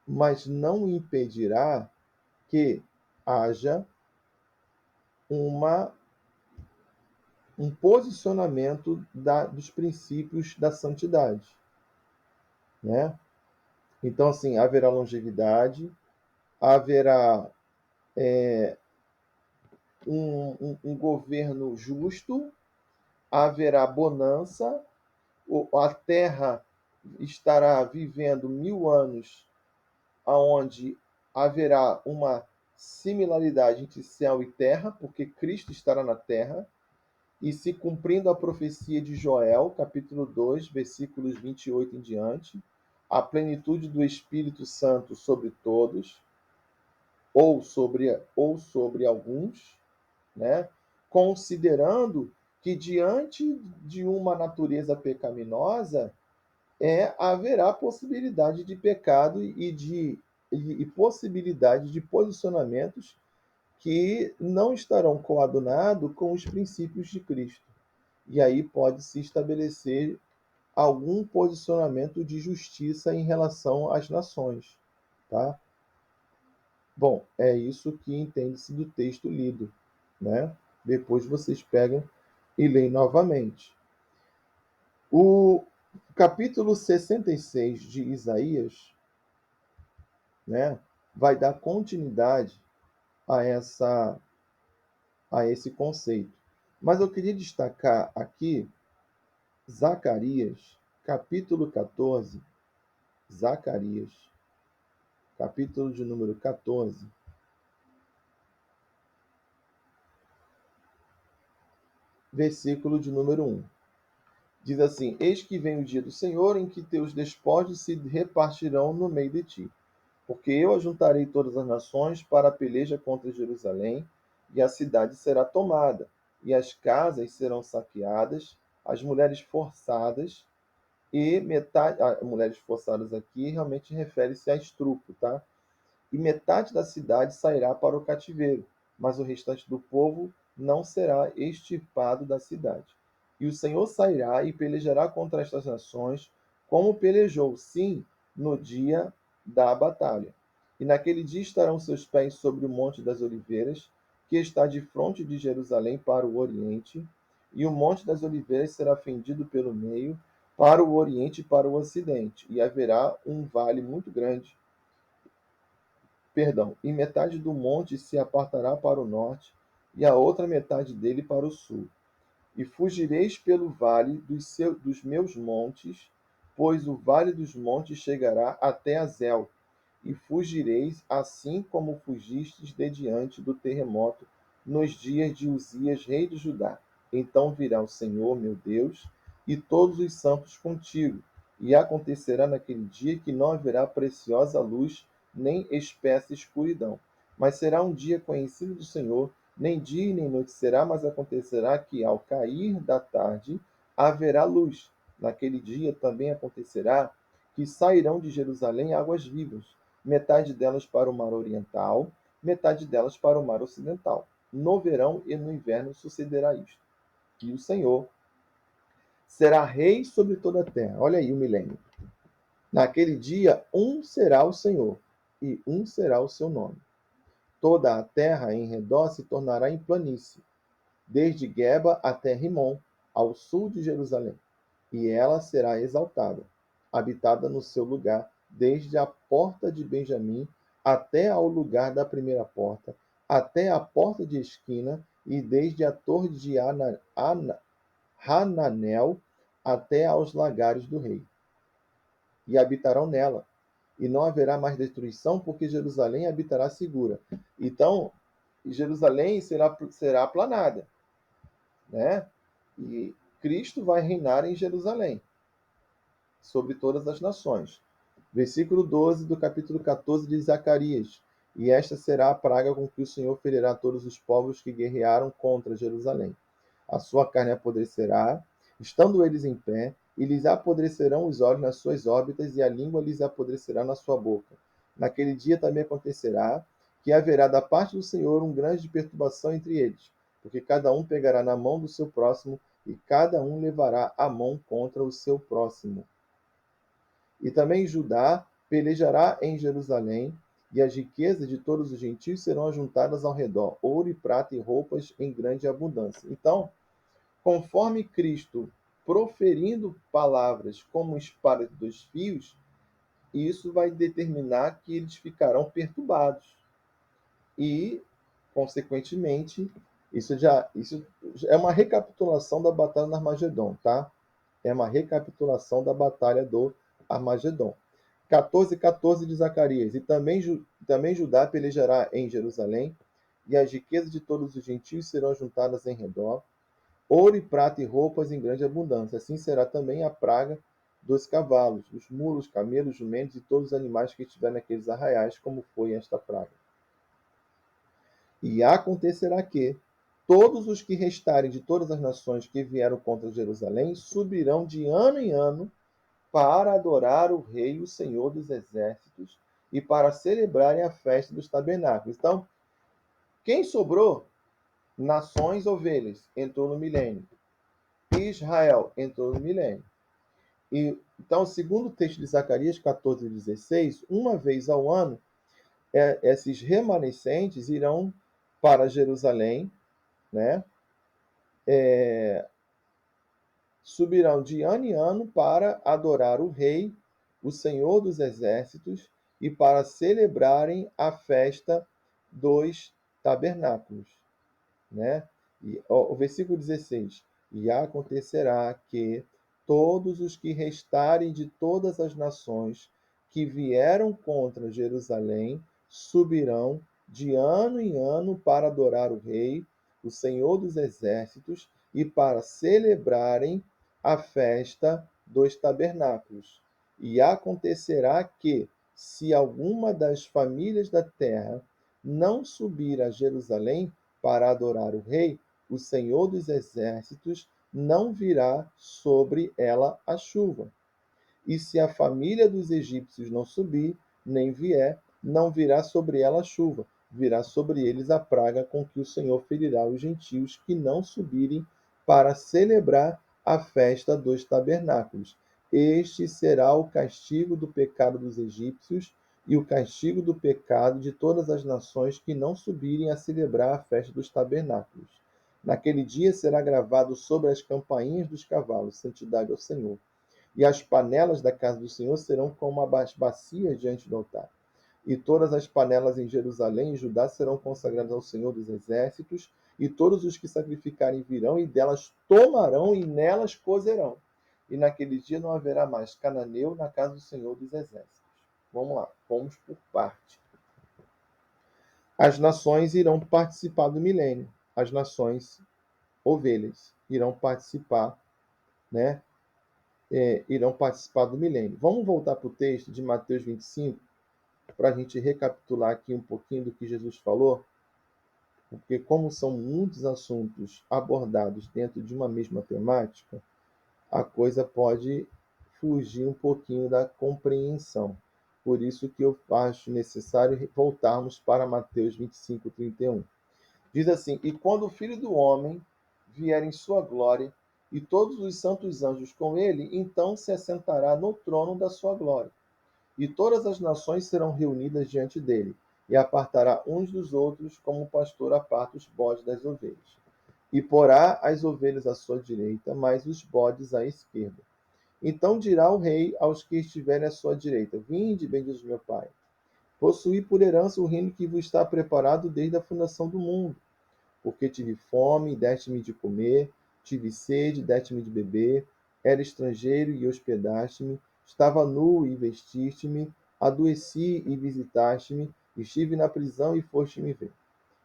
mas não impedirá que haja uma, um posicionamento dos princípios da santidade, né? Então, assim, haverá longevidade, haverá um governo justo, haverá bonança, a terra estará vivendo 1000 anos, aonde haverá uma similaridade entre céu e terra, porque Cristo estará na terra, e se cumprindo a profecia de Joel, capítulo 2, versículos 28 em diante, a plenitude do Espírito Santo sobre todos, ou sobre alguns, né? Considerando que diante de uma natureza pecaminosa haverá possibilidade de pecado e possibilidade de posicionamentos que não estarão coadunados com os princípios de Cristo. E aí pode-se estabelecer algum posicionamento de justiça em relação às nações. Tá? Bom, é isso que entende-se do texto lido. Né? Depois vocês pegam e leem novamente. O capítulo 66 de Isaías, né, vai dar continuidade a, a esse conceito. Mas eu queria destacar aqui Zacarias, capítulo 14, Zacarias, capítulo de número 14, versículo de número 1. Diz assim: Eis que vem o dia do Senhor, em que teus despojos se repartirão no meio de ti. Porque eu ajuntarei todas as nações para a peleja contra Jerusalém, e a cidade será tomada, e as casas serão saqueadas, as mulheres forçadas, e metade. Mulheres forçadas aqui realmente refere-se a estupro, tá? E metade da cidade sairá para o cativeiro, mas o restante do povo não será extirpado da cidade. E o Senhor sairá e pelejará contra estas nações, como pelejou, sim, no dia da batalha. E naquele dia estarão seus pés sobre o Monte das Oliveiras, que está de frente de Jerusalém para o oriente, e o Monte das Oliveiras será fendido pelo meio, para o oriente e para o ocidente, e haverá um vale muito grande, e metade do monte se apartará para o norte, e a outra metade dele para o sul. E fugireis pelo vale dos meus montes, pois o vale dos montes chegará até Azel, e fugireis assim como fugistes de diante do terremoto nos dias de Uzias, rei de Judá. Então virá o Senhor, meu Deus, e todos os santos contigo, e acontecerá naquele dia que não haverá preciosa luz, nem espessa escuridão. Mas será um dia conhecido do Senhor, nem dia e nem noite será, mas acontecerá que, ao cair da tarde, haverá luz. Naquele dia também acontecerá que sairão de Jerusalém águas vivas, metade delas para o mar oriental, metade delas para o mar ocidental. No verão e no inverno sucederá isto. E o Senhor será rei sobre toda a terra. Olha aí o milênio. Naquele dia, um será o Senhor, e um será o seu nome. Toda a terra em redor se tornará em planície, desde Geba até Rimon, ao sul de Jerusalém. E ela será exaltada, habitada no seu lugar, desde a porta de Benjamim até ao lugar da primeira porta, até a porta de esquina, e desde a torre de Hananel até aos lagares do rei. E habitarão nela, e não haverá mais destruição, porque Jerusalém habitará segura. Então, Jerusalém será aplanada, né? E Cristo vai reinar em Jerusalém. sobre todas as nações. Versículo 12 do capítulo 14 de Zacarias. E esta será a praga com que o Senhor ferirá todos os povos que guerrearam contra Jerusalém. A sua carne apodrecerá, estando eles em pé, e lhes apodrecerão os olhos nas suas órbitas, e a língua lhes apodrecerá na sua boca. Naquele dia também acontecerá que haverá da parte do Senhor um grande perturbação entre eles, porque cada um pegará na mão do seu próximo, e cada um levará a mão contra o seu próximo. E também Judá pelejará em Jerusalém, e as riquezas de todos os gentios serão ajuntadas ao redor, ouro e prata e roupas em grande abundância. Então, conforme Cristo proferindo palavras como espada de dois fios, isso vai determinar que eles ficarão perturbados. E, consequentemente, isso é uma recapitulação da batalha do Armagedon, tá? É uma recapitulação da batalha do Armagedon. 14:14 de Zacarias. E também Judá pelejará em Jerusalém, e as riquezas de todos os gentios serão juntadas em redor, ouro e prata e roupas em grande abundância. Assim será também a praga dos cavalos, dos mulos, camelos, jumentos e todos os animais que estiverem naqueles arraiais, como foi esta praga. E acontecerá que todos os que restarem de todas as nações que vieram contra Jerusalém subirão de ano em ano para adorar o Rei, o Senhor dos Exércitos, e para celebrarem a festa dos tabernáculos. Então, quem sobrou? Nações, ovelhas, entrou no milênio. Israel entrou no milênio. E, então, segundo o texto de Zacarias 14:16, uma vez ao ano, esses remanescentes irão para Jerusalém, né? Subirão de ano em ano para adorar o Rei, o Senhor dos Exércitos, e para celebrarem a festa dos tabernáculos, né? E o versículo 16: E acontecerá que todos os que restarem de todas as nações que vieram contra Jerusalém subirão de ano em ano para adorar o Rei, o Senhor dos Exércitos, e para celebrarem a festa dos tabernáculos. E acontecerá que, se alguma das famílias da terra não subir a Jerusalém para adorar o Rei, o Senhor dos Exércitos não virá sobre ela a chuva. E se a família dos egípcios não subir, nem vier, não virá sobre ela a chuva, virá sobre eles a praga com que o Senhor ferirá os gentios que não subirem para celebrar a festa dos tabernáculos. Este será o castigo do pecado dos egípcios e o castigo do pecado de todas as nações que não subirem a celebrar a festa dos tabernáculos. Naquele dia será gravado sobre as campainhas dos cavalos, santidade ao Senhor. E as panelas da casa do Senhor serão como as bacias diante do altar. E todas as panelas em Jerusalém e Judá serão consagradas ao Senhor dos Exércitos, e todos os que sacrificarem virão e delas tomarão e nelas cozerão. E naquele dia não haverá mais cananeu na casa do Senhor dos Exércitos. Vamos lá, vamos por parte. As nações irão participar do milênio. As nações ovelhas irão participar, né? Irão participar do milênio. Vamos voltar para o texto de Mateus 25, para a gente recapitular aqui um pouquinho do que Jesus falou, porque como são muitos assuntos abordados dentro de uma mesma temática, a coisa pode fugir um pouquinho da compreensão. Por isso que eu acho necessário voltarmos para Mateus 25:31. Diz assim: E quando o Filho do Homem vier em sua glória, e todos os santos anjos com ele, então se assentará no trono da sua glória. E todas as nações serão reunidas diante dele, e apartará uns dos outros, como o pastor aparta os bodes das ovelhas. E porá as ovelhas à sua direita, mas os bodes à esquerda. Então dirá o rei aos que estiverem à sua direita: Vinde, benditos meu Pai, possuí por herança o reino que vos está preparado desde a fundação do mundo. Porque tive fome e deste-me de comer, tive sede e deste-me de beber, era estrangeiro e hospedaste-me, estava nu e vestiste-me, adoeci e visitaste-me, estive na prisão e foste me ver.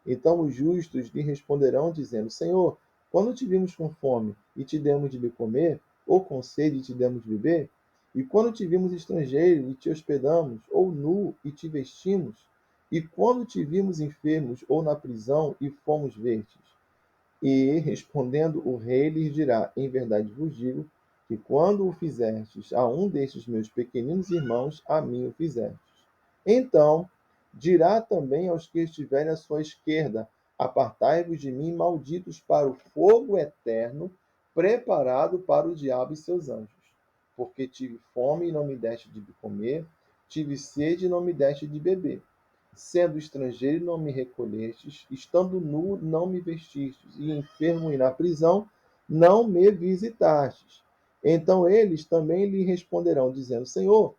Então os justos lhe responderão, dizendo: Senhor, quando te vimos com fome e te demos de comer, ou com sede e te demos de beber? E quando te vimos estrangeiro e te hospedamos, ou nu e te vestimos, e quando te vimos enfermos ou na prisão e fomos ver-te. E, respondendo o rei, lhes dirá: Em verdade vos digo que quando o fizestes a um destes meus pequeninos irmãos, a mim o fizestes. Então dirá também aos que estiverem à sua esquerda: Apartai-vos de mim, malditos, para o fogo eterno, preparado para o diabo e seus anjos. Porque tive fome e não me deste de comer, tive sede e não me deste de beber. Sendo estrangeiro, não me recolhestes, estando nu, não me vestistes, e enfermo e na prisão, não me visitastes. Então eles também lhe responderão, dizendo: Senhor,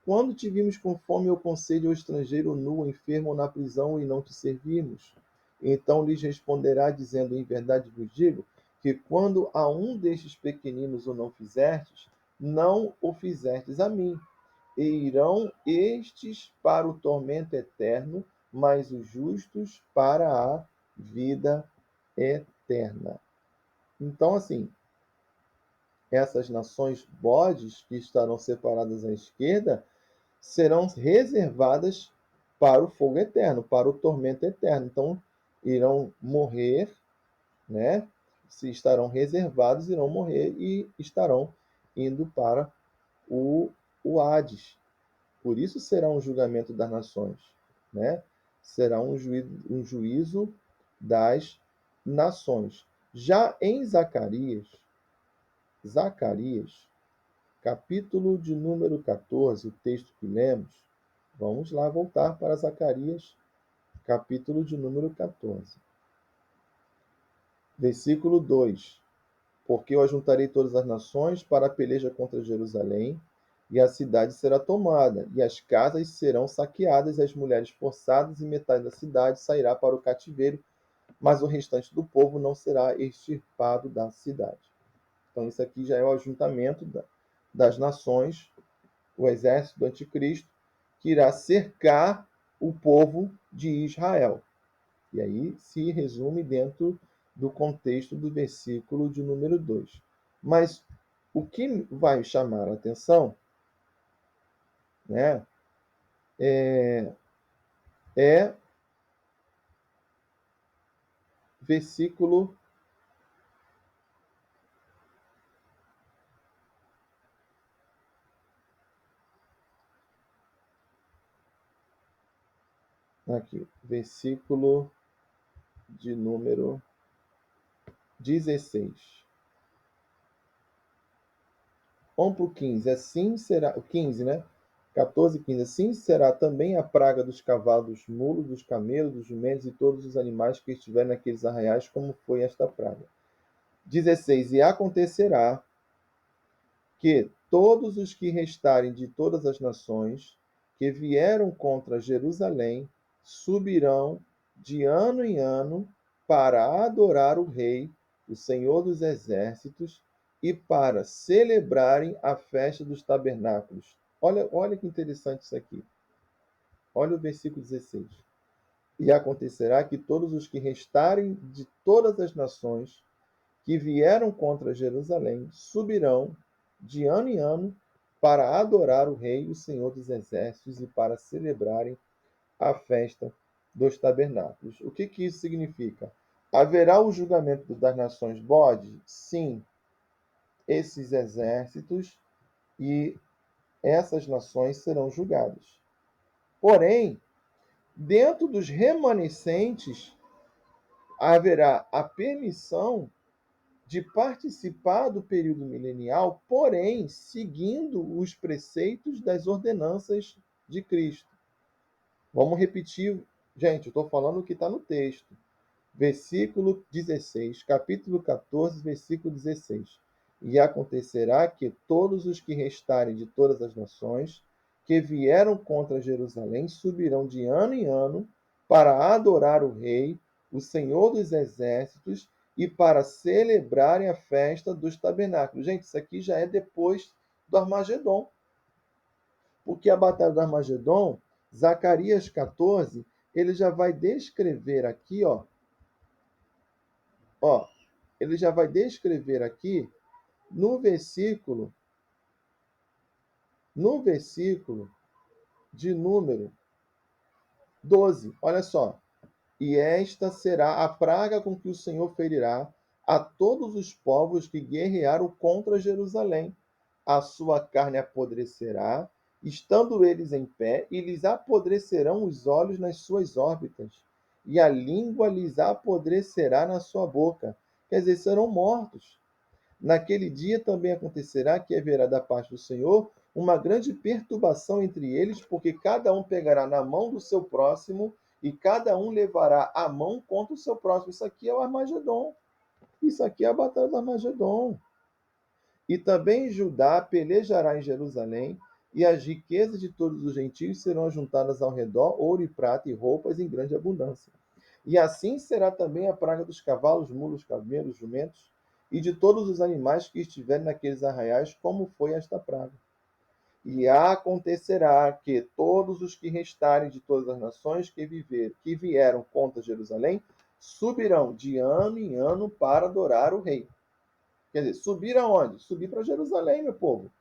quando te vimos com fome ou com sede, ou estrangeiro, ou nu, ou enfermo ou na prisão, e não te servimos? Então lhes responderá, dizendo: Em verdade vos digo, que quando a um destes pequeninos o não fizertes, não o fizertes a mim. E irão estes para o tormento eterno, mas os justos para a vida eterna. Então, assim, essas nações bodes que estarão separadas à esquerda serão reservadas para o fogo eterno, para o tormento eterno. Então, irão morrer, né? Se estarão reservados, irão morrer e estarão indo para o, o Hades. Por isso será um julgamento das nações, né? Será um juízo das nações. Já em Zacarias, capítulo de número 14, o texto que lemos, vamos lá voltar para Zacarias, capítulo de número 14, versículo 2. Porque eu ajuntarei todas as nações para a peleja contra Jerusalém, e a cidade será tomada, e as casas serão saqueadas, e as mulheres forçadas, e metade da cidade sairá para o cativeiro, mas o restante do povo não será extirpado da cidade. Então, isso aqui já é o ajuntamento das nações, o exército do anticristo, que irá cercar o povo de Israel. E aí se resume dentro do contexto do versículo de número 2. Mas o que vai chamar a atenção, né, é versículo aqui, versículo de número 16. Vamos para o 15. Assim será, o 15, né? 14, 15. Assim será também a praga dos cavalos, dos mulos, dos camelos, dos jumentos e todos os animais que estiverem naqueles arraiais, como foi esta praga. 16. E acontecerá que todos os que restarem de todas as nações que vieram contra Jerusalém subirão de ano em ano para adorar o Rei, o Senhor dos Exércitos, e para celebrarem a festa dos tabernáculos. Olha que interessante isso aqui. Olha o versículo 16. E acontecerá que todos os que restarem de todas as nações que vieram contra Jerusalém subirão de ano em ano para adorar o Rei, o Senhor dos Exércitos, e para celebrarem a festa dos tabernáculos. O que isso significa? Haverá o julgamento das nações bode? Sim, esses exércitos e essas nações serão julgadas. Porém, dentro dos remanescentes, haverá a permissão de participar do período milenial, porém seguindo os preceitos das ordenanças de Cristo. Vamos repetir, gente, eu estou falando o que está no texto. Versículo 16, capítulo 14, versículo 16. E acontecerá que todos os que restarem de todas as nações que vieram contra Jerusalém subirão de ano em ano para adorar o Rei, o Senhor dos Exércitos, e para celebrarem a festa dos tabernáculos. Gente, isso aqui já é depois do Armagedon. Porque a batalha do Armagedon, Zacarias 14, ele já vai descrever aqui, ó, ele já vai descrever aqui no versículo No versículo de número 12, olha só. E esta será a praga com que o Senhor ferirá a todos os povos que guerrearam contra Jerusalém. A sua carne apodrecerá, estando eles em pé, e lhes apodrecerão os olhos nas suas órbitas, e a língua lhes apodrecerá na sua boca. Quer dizer, serão mortos. Naquele dia também acontecerá que haverá da parte do Senhor uma grande perturbação entre eles, porque cada um pegará na mão do seu próximo e cada um levará a mão contra o seu próximo. Isso aqui é o Armagedon. Isso aqui é a batalha do Armagedon. E também Judá pelejará em Jerusalém, e as riquezas de todos os gentios serão juntadas ao redor, ouro e prata e roupas em grande abundância. E assim será também a praga dos cavalos, mulos, camelos, jumentos, e de todos os animais que estiverem naqueles arraiais, como foi esta praga. E acontecerá que todos os que restarem de todas as nações que vieram contra Jerusalém, subirão de ano em ano para adorar o rei. Quer dizer, subir aonde? Subir para Jerusalém, meu povo,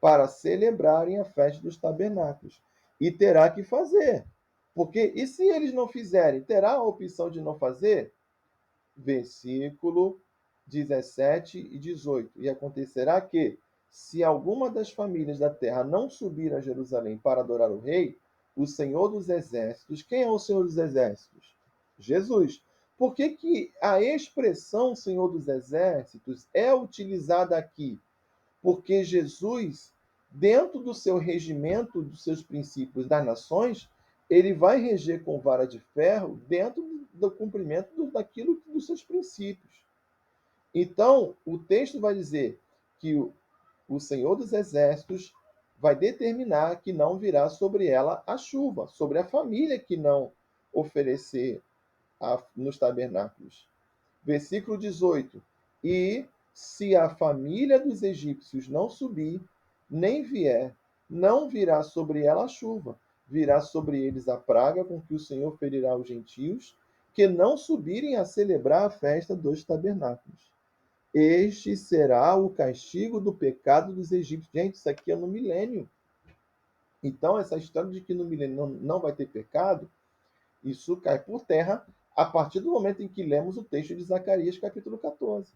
para celebrarem a festa dos tabernáculos. E terá que fazer. Porque, e se eles não fizerem, terá a opção de não fazer? Versículo 17 e 18. E acontecerá que, se alguma das famílias da terra não subir a Jerusalém para adorar o rei, o Senhor dos Exércitos, quem é o Senhor dos Exércitos? Jesus. Por que, que a expressão Senhor dos Exércitos é utilizada aqui? Porque Jesus, dentro do seu regimento, dos seus princípios das nações, ele vai reger com vara de ferro dentro do cumprimento daquilo dos seus princípios. Então, o texto vai dizer que o Senhor dos Exércitos vai determinar que não virá sobre ela a chuva, sobre a família que não oferecer nos tabernáculos. Versículo 18. E se a família dos egípcios não subir, nem vier, não virá sobre ela a chuva, virá sobre eles a praga com que o Senhor ferirá os gentios, que não subirem a celebrar a festa dos tabernáculos. Este será o castigo do pecado dos egípcios. Gente, isso aqui é no milênio. Então, essa história de que no milênio não vai ter pecado, isso cai por terra a partir do momento em que lemos o texto de Zacarias, capítulo 14.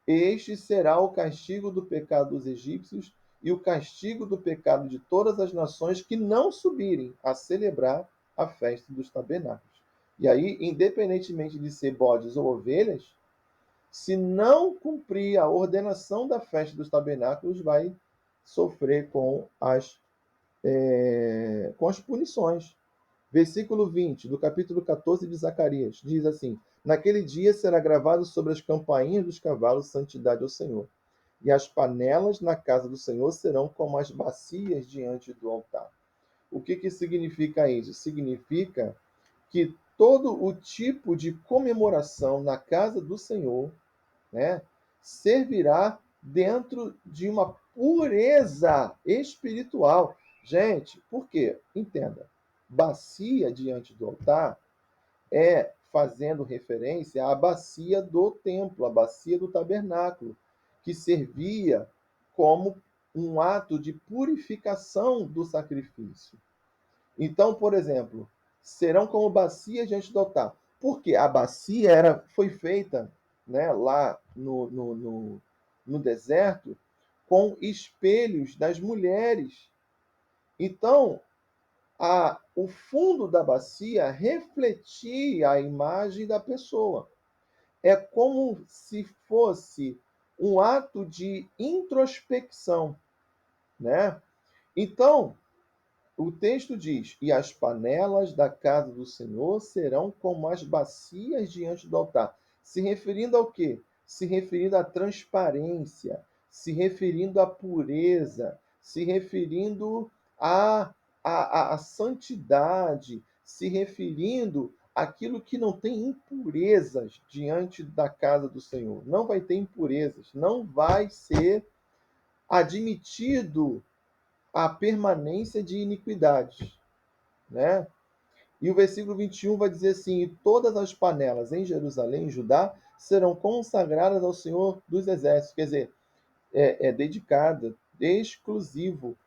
Este será o castigo do pecado dos egípcios e o castigo do pecado de todas as nações que não subirem a celebrar a festa dos tabernáculos. E aí, independentemente de ser bodes ou ovelhas, se não cumprir a ordenação da festa dos tabernáculos, vai sofrer com as punições. Versículo 20 do capítulo 14 de Zacarias diz assim: Naquele dia será gravado sobre as campainhas dos cavalos santidade ao Senhor, e as panelas na casa do Senhor serão como as bacias diante do altar. O que, que significa isso? Significa que todo o tipo de comemoração na casa do Senhor, né, servirá dentro de uma pureza espiritual. Gente, por quê? Entenda. Bacia diante do altar é fazendo referência à bacia do templo, à bacia do tabernáculo, que servia como um ato de purificação do sacrifício. Então, por exemplo, serão como bacias diante do altar. Porque a bacia foi feita, né, lá no deserto com espelhos das mulheres. Então, o fundo da bacia refletia a imagem da pessoa. É como se fosse um ato de introspecção, né? Então, o texto diz: E as panelas da casa do Senhor serão como as bacias diante do altar. Se referindo ao quê? Se referindo à transparência, se referindo à pureza, se referindo à santidade, se referindo àquilo que não tem impurezas diante da casa do Senhor. Não vai ter impurezas, não vai ser admitido a permanência de iniquidades, né? E o versículo 21 vai dizer assim: E todas as panelas em Jerusalém, em Judá, serão consagradas ao Senhor dos Exércitos. Quer dizer, é dedicada, exclusivo.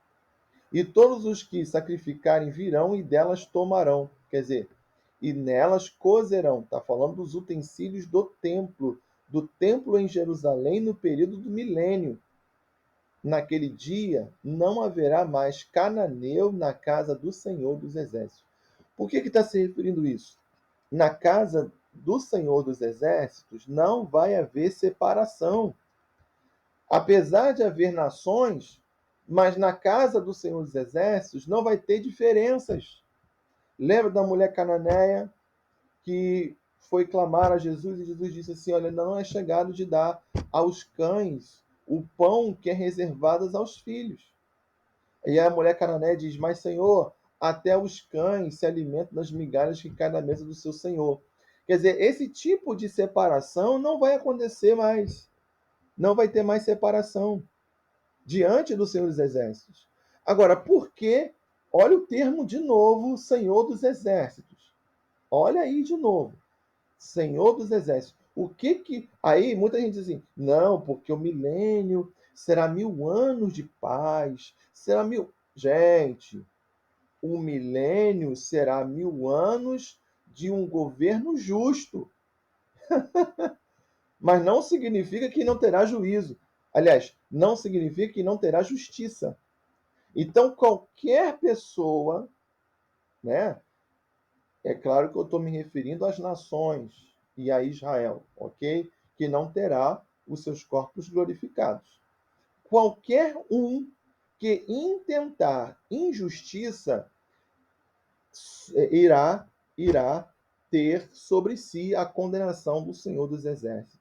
E todos os que sacrificarem virão e delas tomarão. Quer dizer, e nelas cozerão. Está falando dos utensílios do templo em Jerusalém no período do milênio. Naquele dia não haverá mais cananeu na casa do Senhor dos Exércitos. Por que está se referindo isso? Na casa do Senhor dos Exércitos não vai haver separação. Apesar de haver nações, mas na casa do Senhor dos Exércitos não vai ter diferenças. Lembra da mulher cananeia que foi clamar a Jesus e Jesus disse assim: olha, não é chegado de dar aos cães o pão que é reservado aos filhos. E a mulher cananeia diz: mas Senhor, até os cães se alimentam das migalhas que caem na mesa do seu Senhor. Quer dizer, esse tipo de separação não vai acontecer mais. Não vai ter mais separação diante do Senhor dos Exércitos. Agora, por que? Olha o termo de novo, Senhor dos Exércitos. Olha aí de novo. Senhor dos Exércitos. O que que... Aí muita gente diz assim, não, porque o milênio será 1000 anos de paz, será 1000... Gente, o milênio será 1000 anos de um governo justo. Mas não significa que não terá juízo. Aliás, não significa que não terá justiça. Então, qualquer pessoa, né? É claro que eu estou me referindo às nações e a Israel, ok? Que não terá os seus corpos glorificados. Qualquer um que intentar injustiça irá ter sobre si a condenação do Senhor dos Exércitos.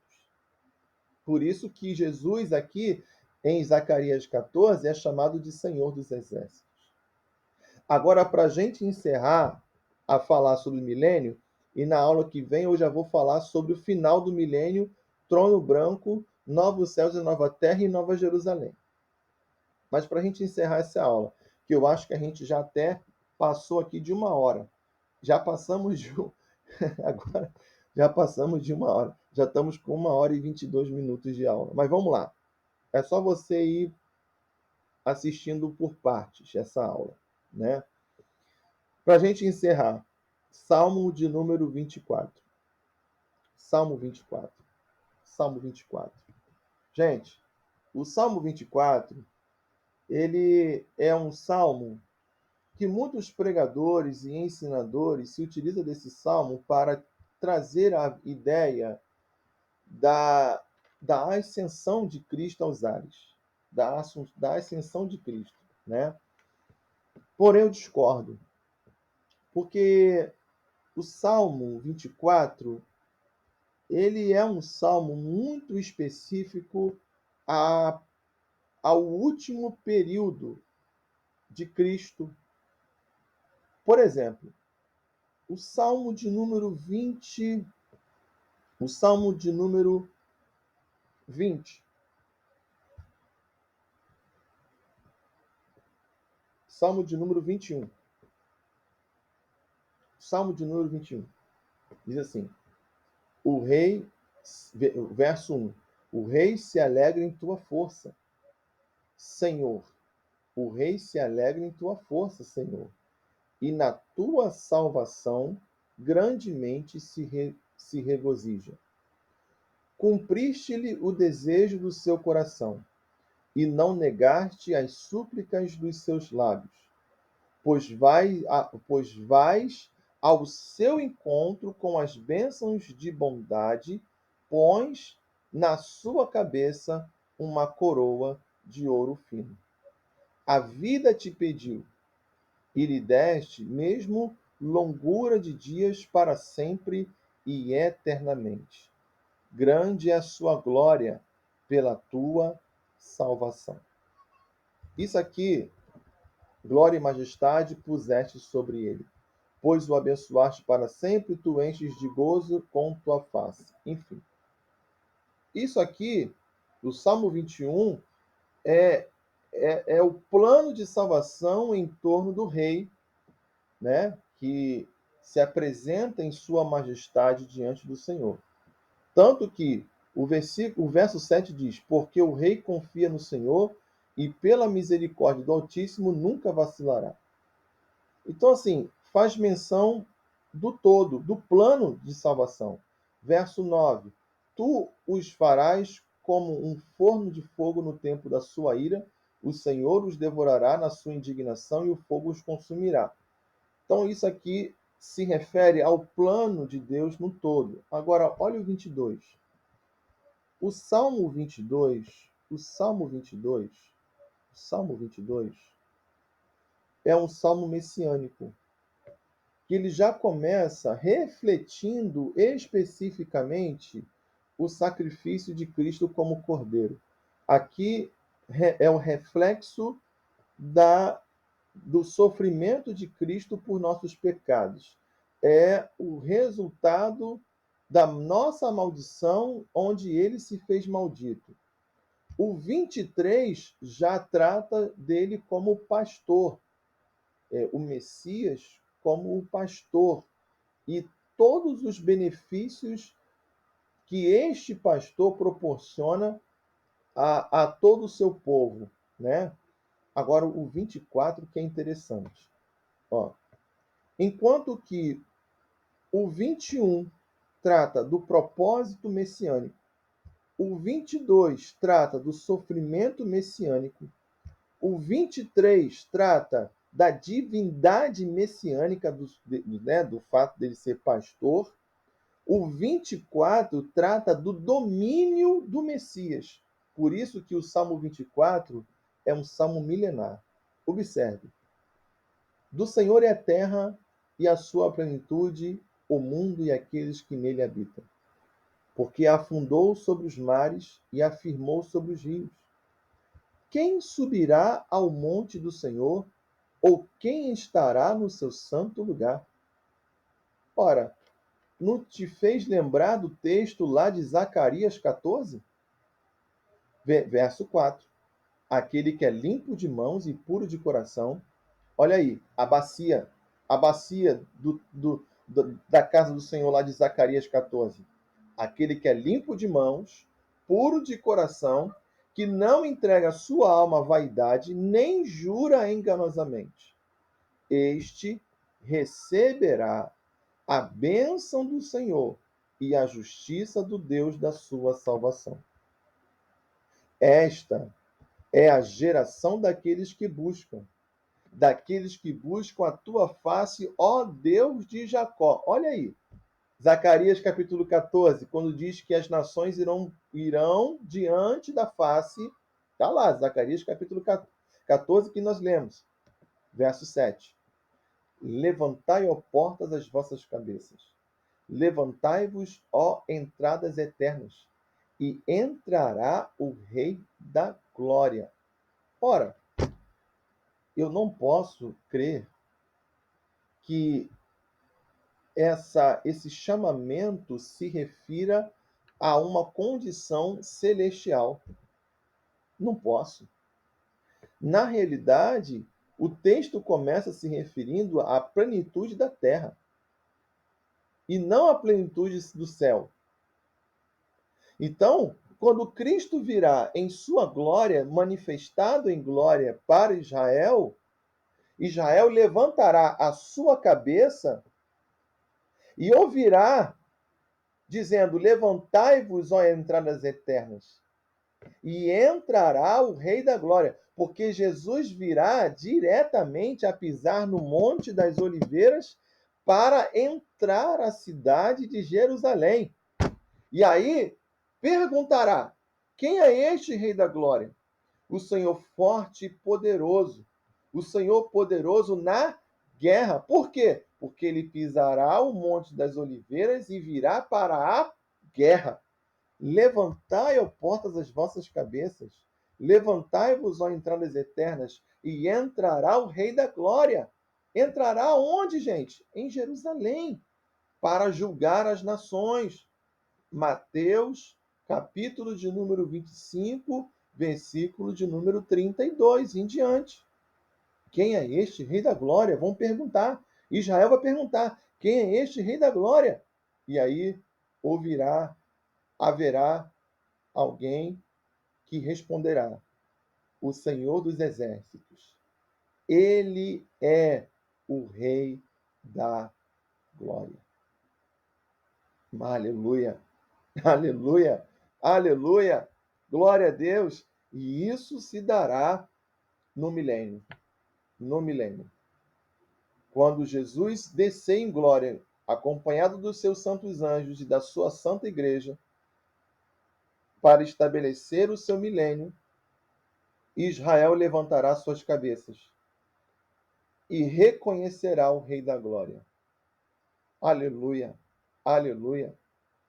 Por isso que Jesus aqui, em Zacarias 14, é chamado de Senhor dos Exércitos. Agora, para a gente encerrar a falar sobre o milênio, e na aula que vem eu já vou falar sobre o final do milênio, trono branco, novos céus e nova terra e nova Jerusalém. Mas para a gente encerrar essa aula, que eu acho que a gente já até passou aqui de 1 hora. Já passamos de... Agora já passamos de 1 hora. Já estamos com 1 hora e 22 minutos de aula. Mas vamos lá. É só você ir assistindo por partes essa aula, né? Para a gente encerrar, Salmo de número 24. Salmo 24. Salmo 24. Gente, o Salmo 24, ele é um salmo que muitos pregadores e ensinadores se utilizam desse salmo para trazer a ideia da, da ascensão de Cristo aos ares, da ascensão de Cristo, né? Porém, eu discordo, porque o Salmo 24 ele é um salmo muito específico a, ao último período de Cristo. Por exemplo, o Salmo de número 20, o Salmo de número 20, Salmo de número 21, Salmo de número 21, diz assim, o rei, verso 1, o rei se alegra em tua força, Senhor. O rei se alegra em tua força, Senhor. E na tua salvação grandemente se regozija. Cumpriste-lhe o desejo do seu coração, e não negaste as súplicas dos seus lábios, pois vais ao seu encontro com as bênçãos de bondade, pões na sua cabeça uma coroa de ouro fino. A vida te pediu, e lhe deste mesmo longura de dias para sempre e eternamente. Grande é a sua glória pela tua salvação. Isso aqui, glória e majestade puseste sobre ele, pois o abençoaste para sempre, tu enches de gozo com tua face. Enfim, isso aqui, do Salmo 21, é o plano de salvação em torno do rei, né, que se apresenta em sua majestade diante do Senhor. Tanto que o verso 7 diz: porque o rei confia no Senhor e pela misericórdia do Altíssimo nunca vacilará. Então, assim, faz menção do todo, do plano de salvação. Verso 9: Tu os farás como um forno de fogo no tempo da sua ira, o Senhor os devorará na sua indignação e o fogo os consumirá. Então, isso aqui se refere ao plano de Deus no todo. Agora, olha o 22. O Salmo 22, o Salmo 22, o Salmo 22 é um salmo messiânico, que ele já começa refletindo especificamente o sacrifício de Cristo como cordeiro. Aqui é o reflexo do sofrimento de Cristo por nossos pecados. É o resultado da nossa maldição, onde ele se fez maldito. O 23 já trata dele como pastor, o Messias como o pastor, e todos os benefícios que este pastor proporciona a todo o seu povo, né? Agora o 24 que é interessante. Ó, enquanto que o 21 trata do propósito messiânico, o 22 trata do sofrimento messiânico, o 23 trata da divindade messiânica, do fato dele ser pastor. O 24 trata do domínio do Messias. Por isso que o Salmo 24 é um salmo milenar. Observe. Do Senhor é a terra e a sua plenitude, o mundo e aqueles que nele habitam. Porque afundou sobre os mares e afirmou sobre os rios. Quem subirá ao monte do Senhor, ou quem estará no seu santo lugar? Ora, não te fez lembrar do texto lá de Zacarias 14? Verso 4. Aquele que é limpo de mãos e puro de coração. Olha aí, a bacia da casa do Senhor lá de Zacarias 14. Aquele que é limpo de mãos, puro de coração, que não entrega sua alma à vaidade, nem jura enganosamente. Este receberá a bênção do Senhor e a justiça do Deus da sua salvação. Esta é a geração daqueles que buscam a tua face, ó Deus de Jacó. Olha aí, Zacarias capítulo 14, quando diz que as nações irão diante da face, está lá, Zacarias capítulo 14 que nós lemos, verso 7. Levantai, ó portas, as vossas cabeças. Levantai-vos, ó entradas eternas, e entrará o Rei da Glória. Ora, eu não posso crer que esse chamamento se refira a uma condição celestial. Não posso. Na realidade, o texto começa se referindo à plenitude da terra e não à plenitude do céu. Então, quando Cristo virá em sua glória, manifestado em glória para Israel, Israel levantará a sua cabeça e ouvirá, dizendo: Levantai-vos, ó entradas eternas, e entrará o Rei da Glória, porque Jesus virá diretamente a pisar no Monte das Oliveiras para entrar à cidade de Jerusalém. E aí perguntará: quem é este Rei da Glória? O Senhor forte e poderoso, o Senhor poderoso na guerra. Por quê? Porque ele pisará o Monte das Oliveiras e virá para a guerra. Levantai, ó portas, as vossas cabeças. Levantai-vos, ó entradas eternas, e entrará o Rei da Glória. Entrará onde, gente? Em Jerusalém, para julgar as nações. Mateus, capítulo de número 25, versículo de número 32 em diante. Quem é este Rei da Glória? Vão perguntar. Israel vai perguntar: quem é este Rei da Glória? E aí haverá alguém que responderá: o Senhor dos exércitos. Ele é o Rei da glória. Aleluia, aleluia, aleluia, glória a Deus. E isso se dará no milênio, no milênio. Quando Jesus descer em glória, acompanhado dos seus santos anjos e da sua santa igreja, para estabelecer o seu milênio, Israel levantará suas cabeças e reconhecerá o Rei da glória. Aleluia, aleluia.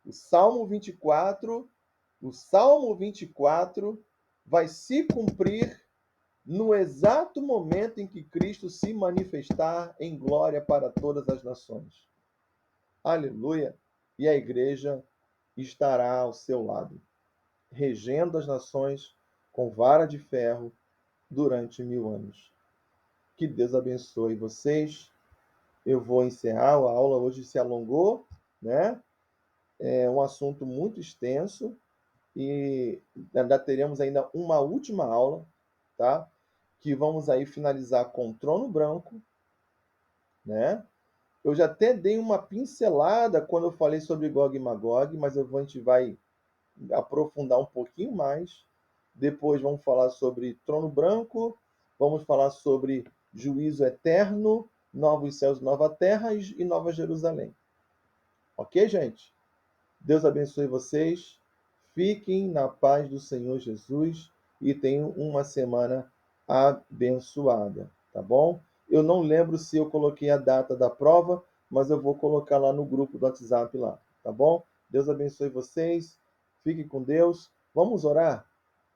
O Salmo 24, o Salmo 24 vai se cumprir no exato momento em que Cristo se manifestar em glória para todas as nações. Aleluia! E a igreja estará ao seu lado, regendo as nações com vara de ferro durante 1000 anos. Que Deus abençoe vocês. Eu vou encerrar, a aula hoje se alongou, né? É um assunto muito extenso e ainda teremos ainda uma última aula, tá? Que vamos aí finalizar com o trono branco, né? Eu já até dei uma pincelada quando eu falei sobre Gog e Magog, mas a gente vai aprofundar um pouquinho mais. Depois vamos falar sobre trono branco, vamos falar sobre juízo eterno, novos céus, nova terra e nova Jerusalém. Ok, gente? Deus abençoe vocês. Fiquem na paz do Senhor Jesus e tenham uma semana abençoada, tá bom? Eu não lembro se eu coloquei a data da prova, mas eu vou colocar lá no grupo do WhatsApp lá, tá bom? Deus abençoe vocês. Fiquem com Deus. Vamos orar?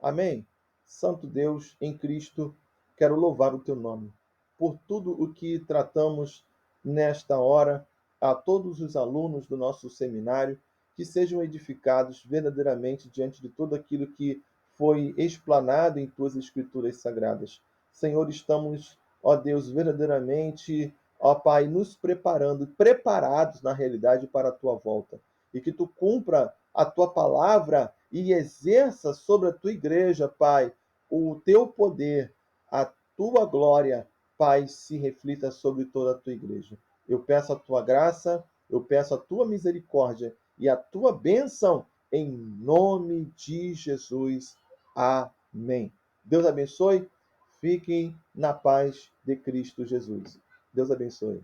Amém? Santo Deus, em Cristo, quero louvar o teu nome por tudo o que tratamos nesta hora, a todos os alunos do nosso seminário, que sejam edificados verdadeiramente diante de tudo aquilo que foi explanado em tuas escrituras sagradas. Senhor, estamos, ó Deus, verdadeiramente, ó Pai, nos preparando, preparados na realidade para a tua volta. E que tu cumpra a tua palavra e exerça sobre a tua igreja, Pai, o teu poder, a tua glória, Pai, se reflita sobre toda a tua igreja. Eu peço a tua graça, eu peço a tua misericórdia e a tua bênção em nome de Jesus. Amém. Deus abençoe. Fiquem na paz de Cristo Jesus. Deus abençoe.